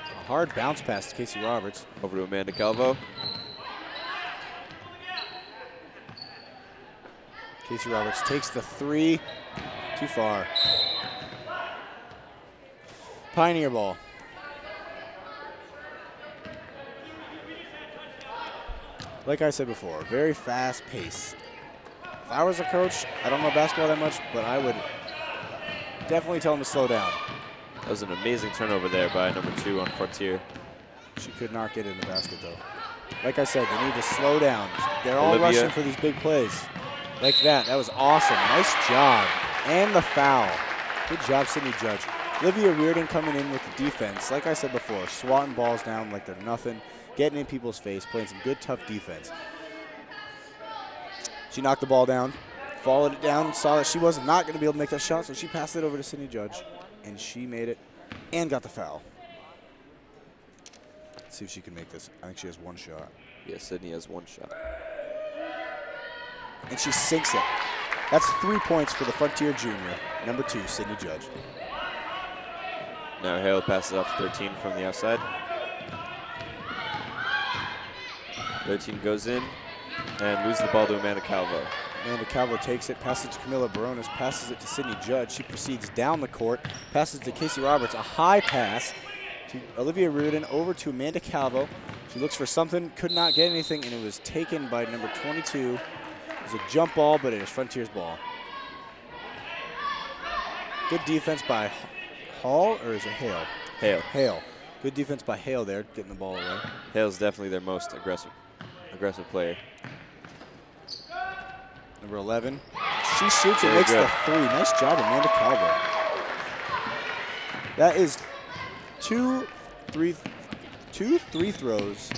A hard bounce pass to Casey Roberts. Over to Amanda Calvo. Casey Roberts takes the three. Too far. Pioneer ball. Like I said before, very fast pace. If I was a coach, I don't know basketball that much, but I would definitely tell him to slow down. That was an amazing turnover there by number 2 on Frontier. She could not get in the basket, though. Like I said, they need to slow down. They're all Olivia. rushing for these big plays. Like that. That was awesome. Nice job. And the foul. Good job, Sydney Judge. Olivia Reardon coming in with the defense. Like I said before, swatting balls down like they're nothing, getting in people's face, playing some good, tough defense. She knocked the ball down, followed it down, saw that she was not going to be able to make that shot, so she passed it over to Sydney Judge, and she made it and got the foul. Let's see if she can make this. I think she has one shot. Yeah, Sydney has one shot. And she sinks it. That's 3 points for the Frontier junior, number 2, Sydney Judge. Now Hale passes off 13 from the outside. 13 goes in and loses the ball to Amanda Calvo. Amanda Calvo takes it, passes it to Camila Barones, passes it to Sydney Judge. She proceeds down the court, passes to Casey Roberts. A high pass to Olivia Reardon over to Amanda Calvo. She looks for something, could not get anything, and it was taken by number 22. It was a jump ball, but it is Frontier's ball. Good defense by Hall, or is it Hale? Hale. Hale. Good defense by Hale there, getting the ball away. Hale's definitely their most aggressive player. Number 11. She shoots and Very makes good. the three. Nice job, Amanda Calvo. That is two three throws,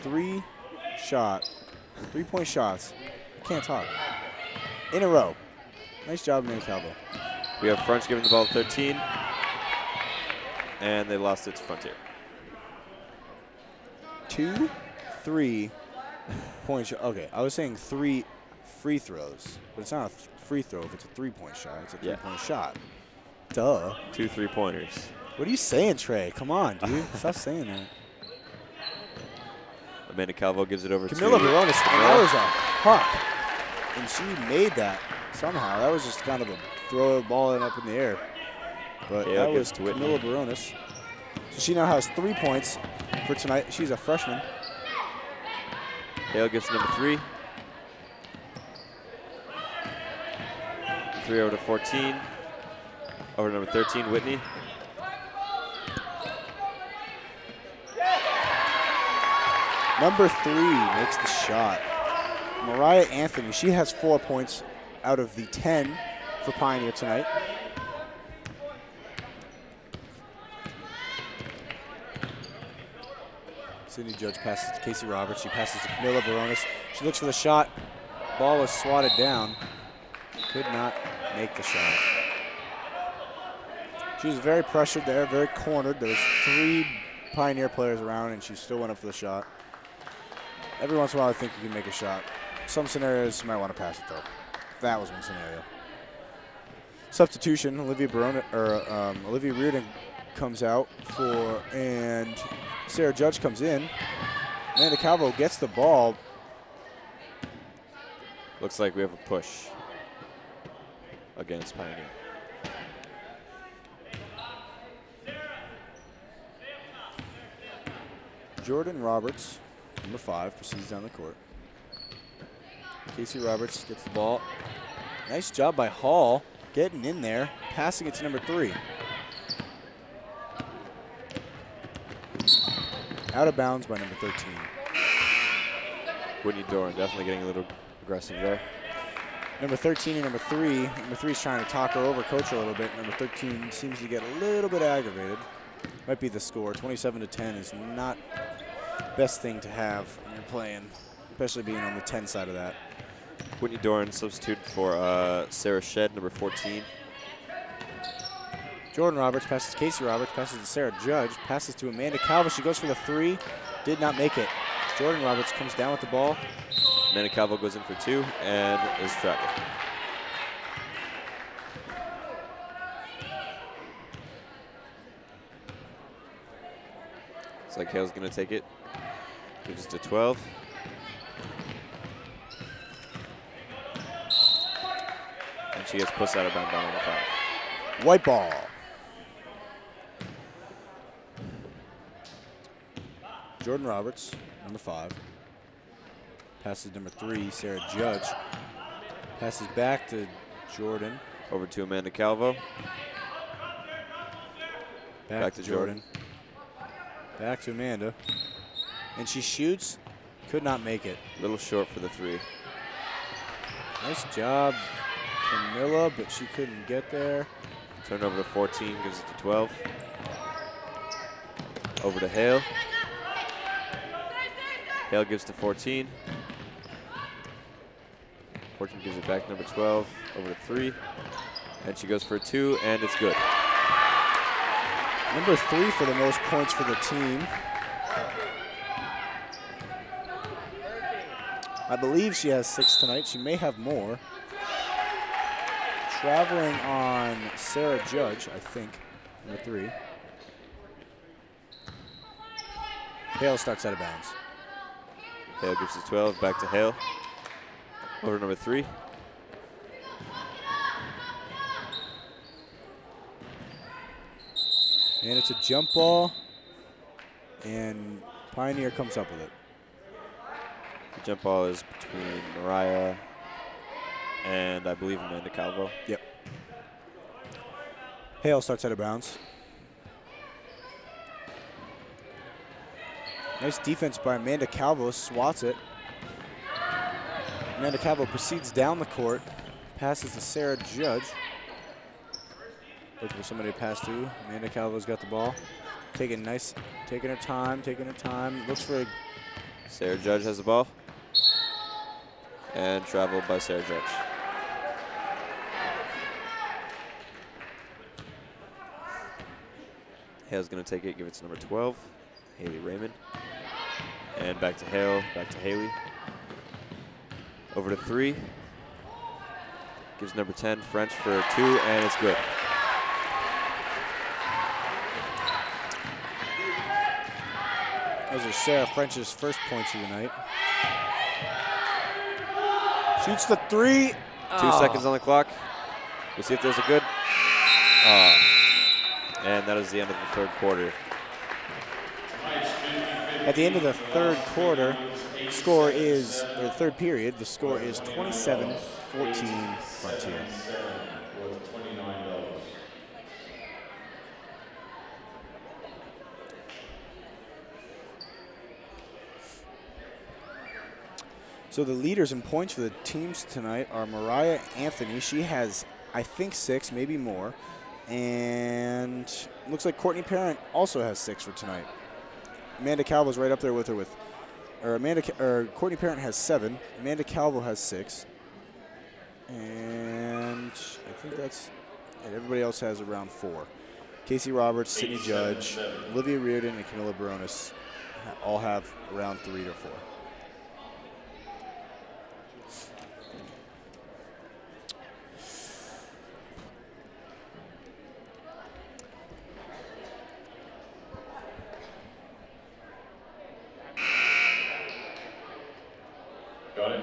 3-point shots. I can't talk. In a row. Nice job, Amanda Calvo. We have French giving the ball to 13, and they lost it to Frontier. 2 3-point shot. Okay, I was saying 3 free throws, but it's not a free throw if it's a 3-point shot. It's a 3-point shot. Duh. 2 3-pointers. What are you saying, Trey? Come on, dude. Stop saying that. Amanda Calvo gives it over Camila to Barones, and that was a puck. And she made that somehow. That was just kind of a throw a ball up in the air. But Yeah, that gives was to Whitney. Camila Barones. So she now has 3 points for tonight. She's a freshman. Hale gets number 3. 3 over to 14. Over to number 13, Whitney. Number 3 makes the shot. Mariah Anthony, she has 4 points out of the 10 for Pioneer tonight. Sydney Judge passes to Casey Roberts. She passes to Camila Barones. She looks for the shot. Ball was swatted down. Could not make the shot. She was very pressured there, very cornered. There was 3 Pioneer players around, and she still went up for the shot. Every once in a while, I think you can make a shot. Some scenarios, you might want to pass it, though. That was one scenario. Substitution, Olivia Reardon comes out and Sarah Judge comes in. Amanda Calvo gets the ball. Looks like we have a push against Pioneer. Jordan Roberts, number 5, proceeds down the court. Casey Roberts gets the ball. Nice job by Hall getting in there, passing it to number 3. Out of bounds by number 13. Whitney Doran definitely getting a little aggressive there. Number 13 and number 3. Number 3 is trying to talk her over, coach her a little bit. Number 13 seems to get a little bit aggravated. Might be the score. 27-10 is not best thing to have when you're playing, especially being on the 10 side of that. Whitney Doran substituted for Sarah Shedd, number 14. Jordan Roberts passes to Casey Roberts, passes to Sarah Judge, passes to Amanda Calvo. She goes for the 3, did not make it. Jordan Roberts comes down with the ball. Amanda Calvo goes in for 2 and is traveled. Looks like Hale's going to take it. Gives it to 12. And she gets pushed out of bounds on the 5. White ball. Jordan Roberts, number 5. Passes number 3, Sarah Judge. Passes back to Jordan. Over to Amanda Calvo. Back to Jordan. Back to Amanda. And she shoots. Could not make it. A little short for the 3. Nice job, Camilla, but she couldn't get there. Turnover to 14, gives it to 12. Over to Hale. Hale gives to 14. 14 gives it back to number 12. Over to 3. And she goes for 2, and it's good. Number 3 for the most points for the team. I believe she has 6 tonight. She may have more. Traveling on Sarah Judge, I think, number 3. Hale starts out of bounds. Hale gives it 12, back to Hale. Over number 3. And it's a jump ball, and Pioneer comes up with it. The jump ball is between Mariah and I believe Amanda Calvo. Yep. Hale starts out of bounds. Nice defense by Amanda Calvo, swats it. Amanda Calvo proceeds down the court, passes to Sarah Judge. Looking for somebody to pass to. Amanda Calvo's got the ball. Taking her time. Looks for Sarah Judge has the ball. And traveled by Sarah Judge. Hale's going to take it, give it to number 12, Haley Raymond. And back to Hale, back to Haley. Over to 3. Gives number 10, French, for 2, and it's good. Those are Sarah French's first points of the night. Shoots the 3. 2 seconds on the clock. We'll see if there's a good. And that is the end of the 3rd quarter. At the end of the 3rd quarter, score is, or 3rd period, the score is 27-14 Frontier. So the leaders in points for the teams tonight are Mariah Anthony. She has, I think, 6, maybe more. And looks like Courtney Parent also has 6 for tonight. Amanda Calvo's right up there with her Courtney Parent has 7. Amanda Calvo has 6. And I think that's it. Everybody else has around 4. Casey Roberts, Sydney Judge, Olivia Reardon, and Camilla Baronis all have around 3 or 4. Got it.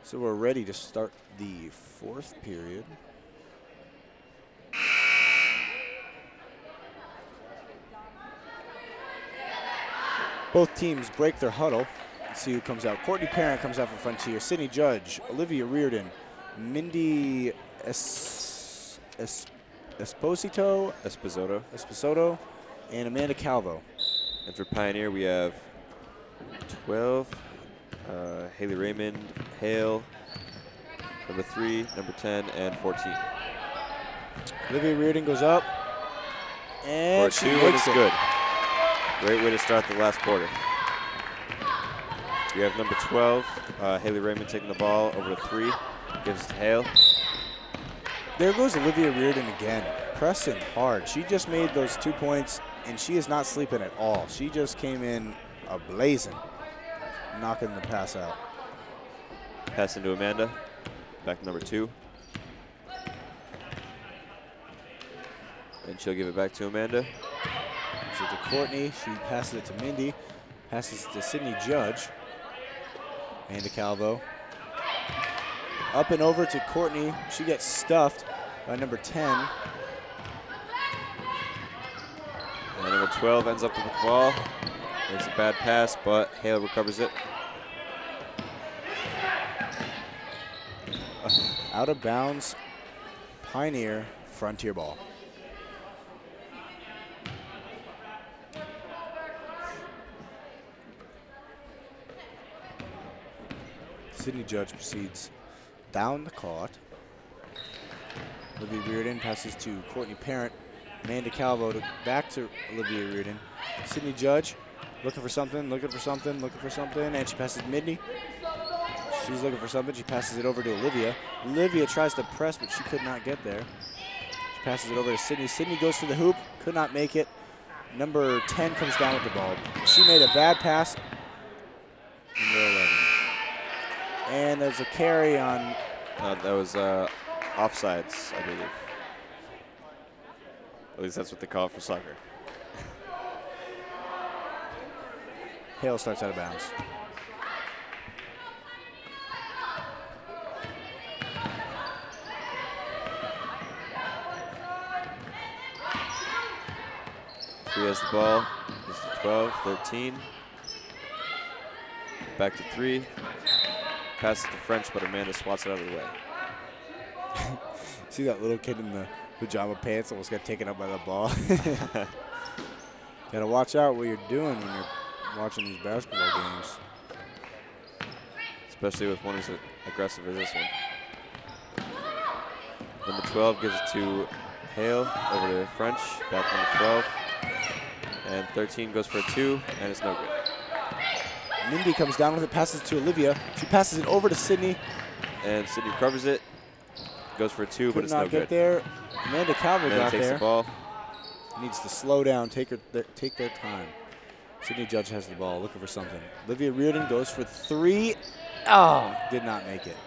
So we're ready to start the 4th period. Both teams break their huddle. Let's see who comes out. Courtney Parent comes out for Frontier. Sydney Judge, Olivia Reardon, Mindy Esposito, and Amanda Calvo. And for Pioneer, we have 12, Haley Raymond, Hale, number 3, number 10, and 14. Olivia Reardon goes up, and for she 2, and makes it's it. good. Great way to start the last quarter. We have number 12, Haley Raymond taking the ball over to 3, gives it to Hale. There goes Olivia Reardon again, pressing hard. She just made those 2 points, and she is not sleeping at all. She just came in ablazing, knocking the pass out. Pass into Amanda, back to number 2. And she'll give it back to Amanda. So to Courtney, she passes it to Mindy, passes it to Sydney Judge. Amanda Calvo. Up and over to Courtney. She gets stuffed by number 10. And number 12 ends up with the ball. Makes a bad pass, but Hale recovers it. Out of bounds, Pioneer Frontier ball. Sydney Judge proceeds down the court. Olivia Reardon passes to Courtney Parent. Amanda Calvo back to Olivia Reardon. Sydney Judge looking for something, looking for something, looking for something, and she passes to Mindy. She's looking for something. She passes it over to Olivia. Olivia tries to press, but she could not get there. She passes it over to Sydney. Sydney goes to the hoop, could not make it. Number 10 comes down with the ball. She made a bad pass. Number 11. And there's a carry on. That was offsides, I believe. At least that's what they call it for soccer. Hale starts out of bounds. He has the ball. This is 12, 13. Back to 3. Passes to French, but Amanda swats it out of the way. See that little kid in the pajama pants almost got taken up by the ball? Gotta watch out what you're doing when you're watching these basketball games. Especially with one as aggressive as this one. Number 12 gives it to Hale, over to French, back number 12. And 13 goes for a 2, and it's no good. Mindy comes down with it, passes it to Olivia. She passes it over to Sydney. And Sydney recovers it. Goes for a 2, but it's no good. Could not get there. Amanda Calvo got takes there. the ball. Needs to slow down, take their time. Sydney Judge has the ball, looking for something. Olivia Reardon goes for 3. Oh, did not make it.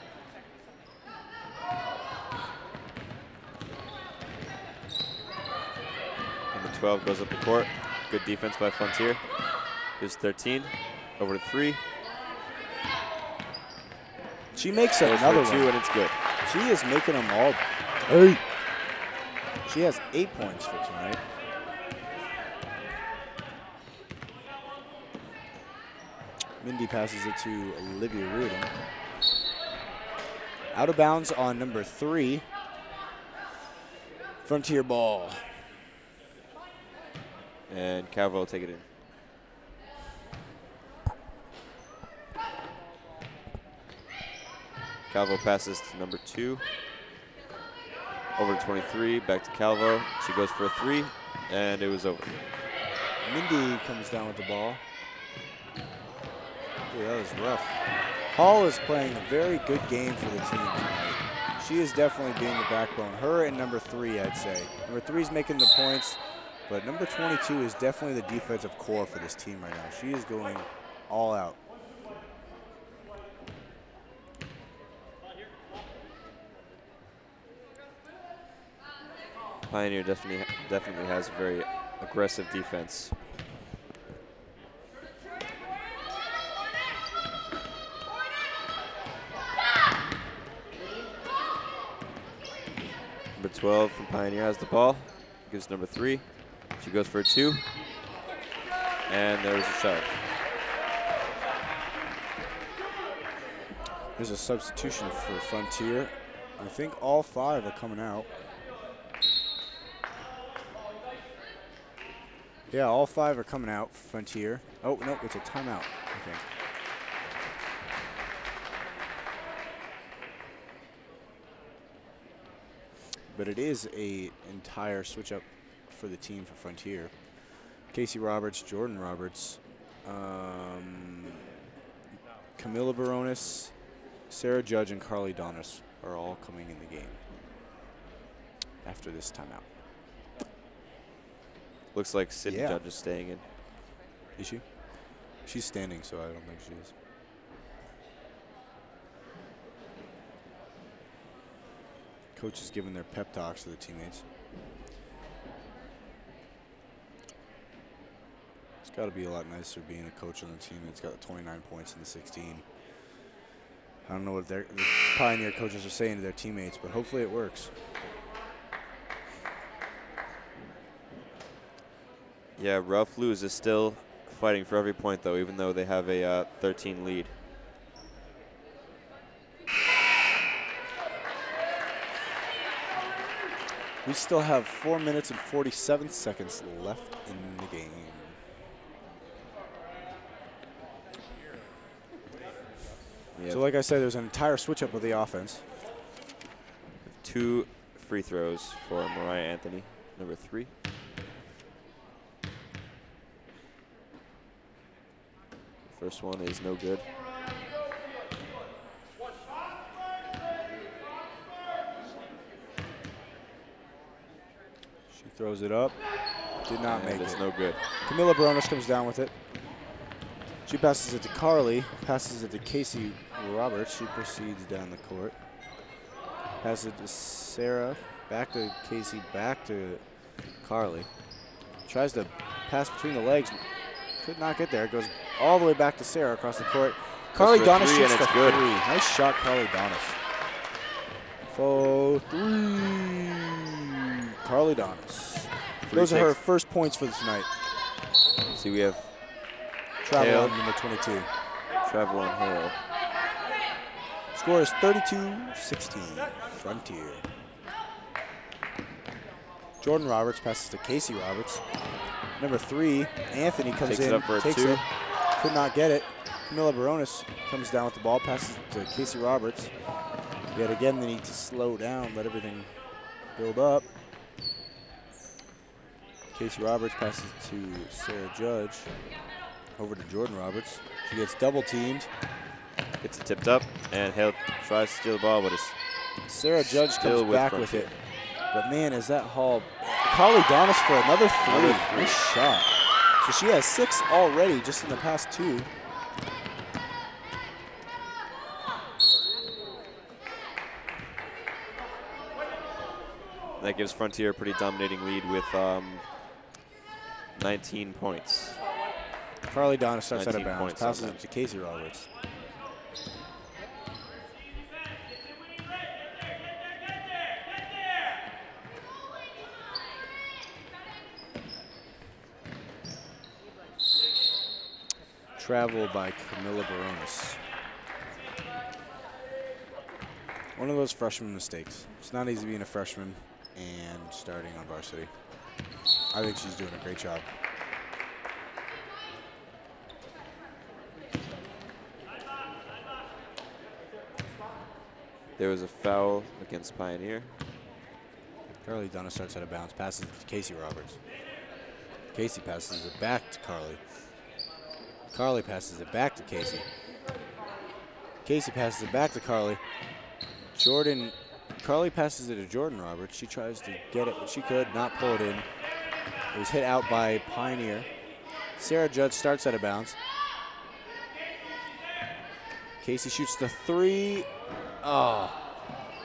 Number 12 goes up the court. Good defense by Frontier. Here's 13. Over to 3. She makes Goes another for a 2, one. and it's good. She is making them all. Hey. She has 8 points for tonight. Mindy passes it to Olivia Reardon. Out of bounds on number 3. Frontier ball. And Calvo will take it in. Calvo passes to number 2. Over to 23, back to Calvo. She goes for a 3, and it was over. Mindy comes down with the ball. Ooh, that was rough. Hall is playing a very good game for the team tonight. She is definitely being the backbone. Her and number 3, I'd say. Number 3 is making the points, but number 22 is definitely the defensive core for this team right now. She is going all out. Pioneer definitely has a very aggressive defense. Number 12 from Pioneer has the ball. Gives number 3. She goes for a 2. And there's a shove. There's a substitution for Frontier. I think all 5 are coming out. Yeah, all 5 are coming out for Frontier. Oh, no, it's a timeout, I think. But it is a entire switch up for the team for Frontier. Casey Roberts, Jordan Roberts, Camilla Baronis, Sarah Judge, and Carly Donis are all coming in the game after this timeout. Looks like Sydney Yeah. Judge is staying in. Is she? She's standing, so I don't think she is. Coach is giving their pep talks to the teammates. It's got to be a lot nicer being a coach on the team that's got 29 points in the 16. I don't know what the Pioneer coaches are saying to their teammates, but hopefully it works. Yeah, Ralph Lewis is still fighting for every point, though, even though they have a 13 lead. We still have 4 minutes and 47 seconds left in the game. We So like I said, there's an entire switch up of the offense. 2 free throws for Mariah Anthony, number 3. First one is no good. She throws it up. Did not make It's it. no good. Camila Barones comes down with it. She passes it to Carly. Passes it to Casey Roberts. She proceeds down the court. Passes it to Sarah. Back to Casey. Back to Carly. Tries to pass between the legs. Could not get there. It goes all the way back to Sarah across the court. Carly for Donis three, shoots and the it's good. three. Nice shot, Carly Donis. For 3. Carly Donis. Those are her first points for tonight. See, we have Travel Hale. on number 22. Travel and Hale. Score is 32-16. Frontier. Jordan Roberts passes to Casey Roberts. Number 3, Anthony comes Takes in, it up for a takes 2. it, could not get it. Camila Barones comes down with the ball, passes it to Casey Roberts. Yet again, they need to slow down, let everything build up. Casey Roberts passes to Sarah Judge. Over to Jordan Roberts. She gets double teamed. Gets it tipped up, and Hale tries to steal the ball, but it's Sarah Judge still comes with back with Frontier. it. But man, is that haul. Carly Donis for another 3. Another 3. Nice shot. So she has 6 already just in the past 2. That gives Frontier a pretty dominating lead with 19 points. Carly Donis starts out of 19 bounds, points passes on it to Casey Roberts. Travel by Camila Barones. One of those freshman mistakes. It's not easy being a freshman and starting on varsity. I think she's doing a great job. There was a foul against Pioneer. Carly Donis starts out of bounds, passes it to Casey Roberts. Casey passes it back to Carly. Carly passes it back to Casey. Casey passes it back to Carly. Carly passes it to Jordan Roberts. She tries to get it, but she could not pull it in. It was hit out by Pioneer. Sarah Judge starts out of bounds. Casey shoots the 3. Oh.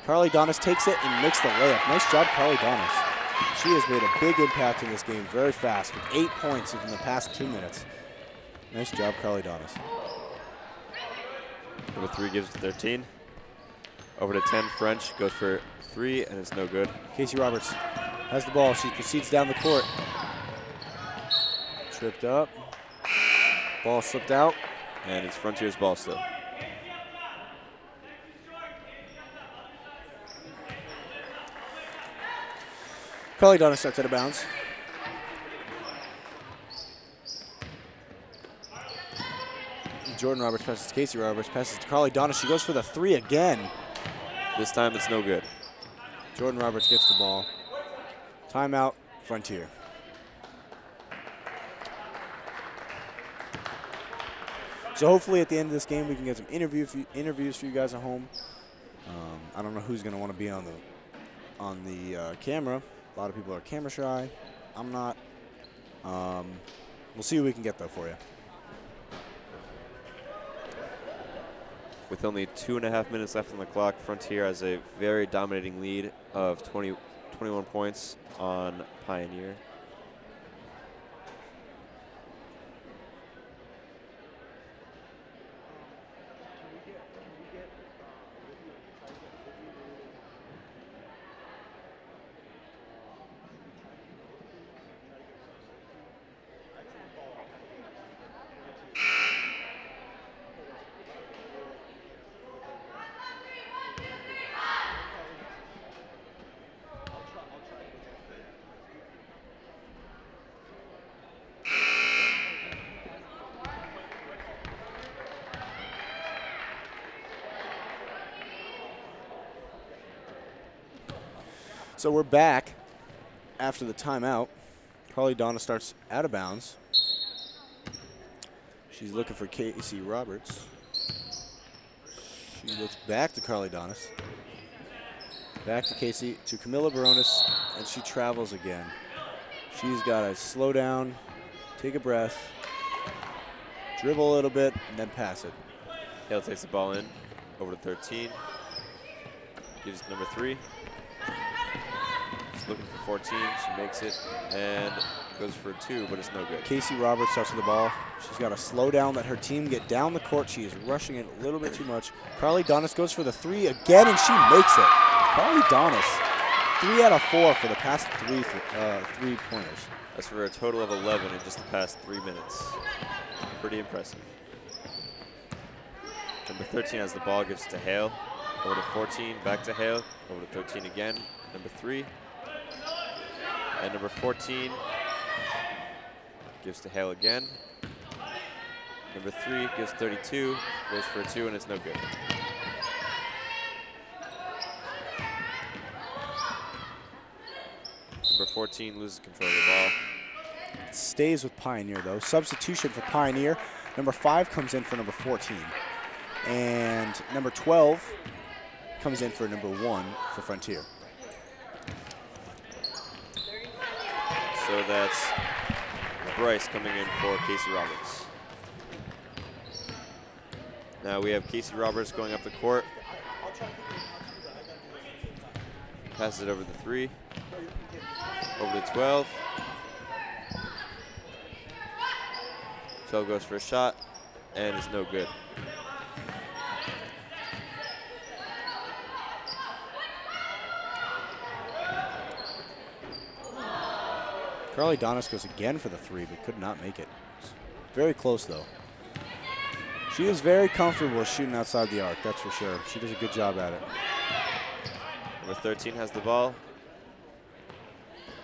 Carly Donis takes it and makes the layup. Nice job, Carly Donis. She has made a big impact in this game very fast with 8 points within the past 2 minutes. Nice job, Carly Donis. Number 3 gives it to 13. Over to 10, French goes for 3, and it's no good. Casey Roberts has the ball. She proceeds down the court. Tripped up. Ball slipped out. And it's Frontier's ball still. Carly Donis starts out of bounds. Jordan Roberts passes to Casey Roberts, passes to Carly Donis. She goes for the 3 again. This time it's no good. Jordan Roberts gets the ball. Timeout, Frontier. So hopefully at the end of this game we can get some interviews for you guys at home. I don't know who's going to want to be on the camera. A lot of people are camera shy. I'm not. We'll see what we can get, though, for you. With only 2.5 minutes left on the clock, Frontier has a very dominating lead of 21 points on Pioneer. So we're back after the timeout. Carly Donna starts out of bounds. She's looking for Casey Roberts. She looks back to Carly Donis. Back to Casey, to Camilla Baronis, and she travels again. She's got to slow down, take a breath, dribble a little bit, and then pass it. Hale takes the ball in, over to 13. Gives number 3. She's looking for 14, she makes it, and goes for 2, but it's no good. Casey Roberts starts with the ball. She's got to slow down, let her team get down the court. She is rushing it a little bit too much. Carly Donis goes for the 3 again, and she makes it. Carly Donis, 3 out of 4 for the past 3 3-pointers. That's for a total of 11 in just the past 3 minutes. Pretty impressive. Number 13 has the ball, gives it to Hale. Over to 14, back to Hale. Over to 13 again. Number 3. And number 14 gives to Hale again. Number 3 gives 32, goes for a 2, and it's no good. Number 14 loses control of the ball. It stays with Pioneer, though. Substitution for Pioneer. Number 5 comes in for number 14. And number 12 comes in for number 1 for Frontier. So that's Bryce coming in for Casey Roberts. Now we have Casey Roberts going up the court. Passes it over the 3. Over to 12. 12 goes for a shot, and it's no good. Carly Donis goes again for the 3, but could not make it. Very close, though. She is very comfortable shooting outside the arc, that's for sure. She does a good job at it. Number 13 has the ball.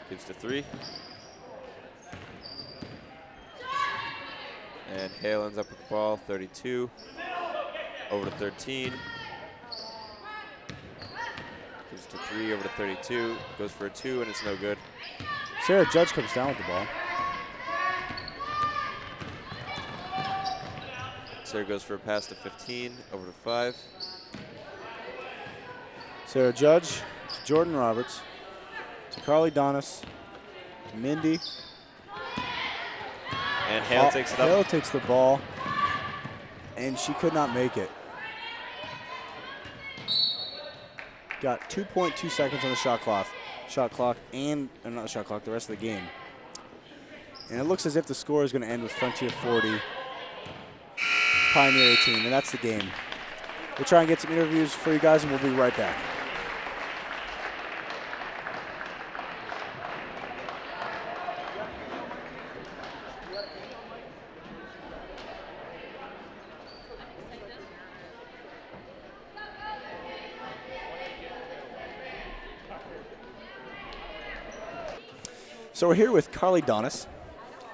Gives to 3. And Hale ends up with the ball, 32. Over to 13. Gives to 3, over to 32. Goes for a 2, and it's no good. Sarah Judge comes down with the ball. Sarah goes for a pass to 15, over to 5. Sarah Judge to Jordan Roberts, to Carly Donis, to Mindy. And Hale takes it up. Hale takes the ball, and she could not make it. Got 2.2 seconds on the shot clock, and not the shot clock, the rest of the game. And it looks as if the score is going to end with Frontier 40, Pioneer 18, and that's the game. We'll try and get some interviews for you guys, and we'll be right back. So we're here with Carly Donis.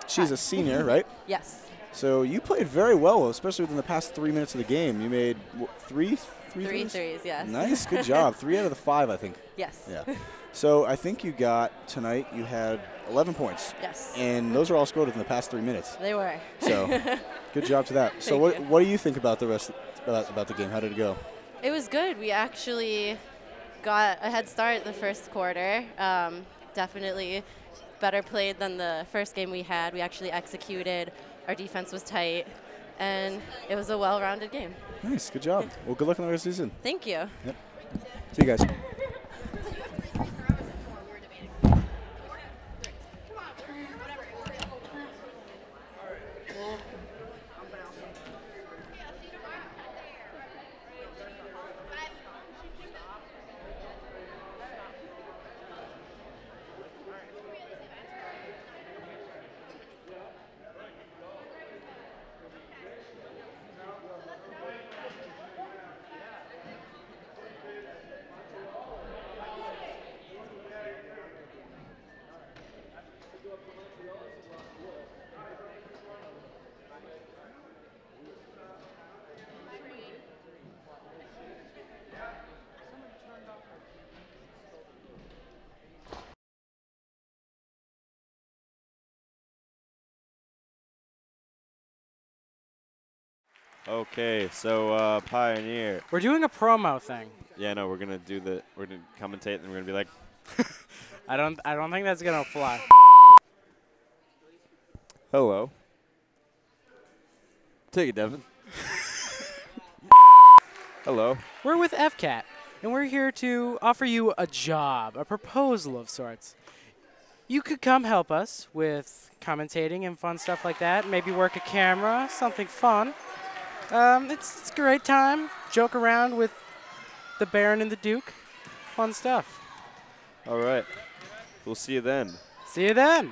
She's a senior, right? Yes. So you played very well, especially within the past 3 minutes of the game. You made what, three threes? Threes, yes. Nice, good job. 3 out of the 5, I think. Yes. Yeah. So I think you got tonight. You had 11 points. Yes. And those are all scored within the past 3 minutes. They were. So good job to that. So what do you think about the rest about the game? How did it go? It was good. We actually got a head start the first quarter. Definitely better played than the first game we had. We actually executed. Our defense was tight, and it was a well-rounded game. Nice, good job. Well, good luck in the rest of the season. Thank you. Yep. See you guys. Okay, so Pioneer. We're doing a promo thing. Yeah, no, we're gonna commentate, and we're gonna be like, I don't think that's gonna fly. hello. Take it, Devin. Hello. We're with FCAT, and we're here to offer you a job, a proposal of sorts. You could come help us with commentating and fun stuff like that. Maybe work a camera, something fun. It's a great time. Joke around with the Baron and the Duke. Fun stuff. All right. We'll see you then. See you then.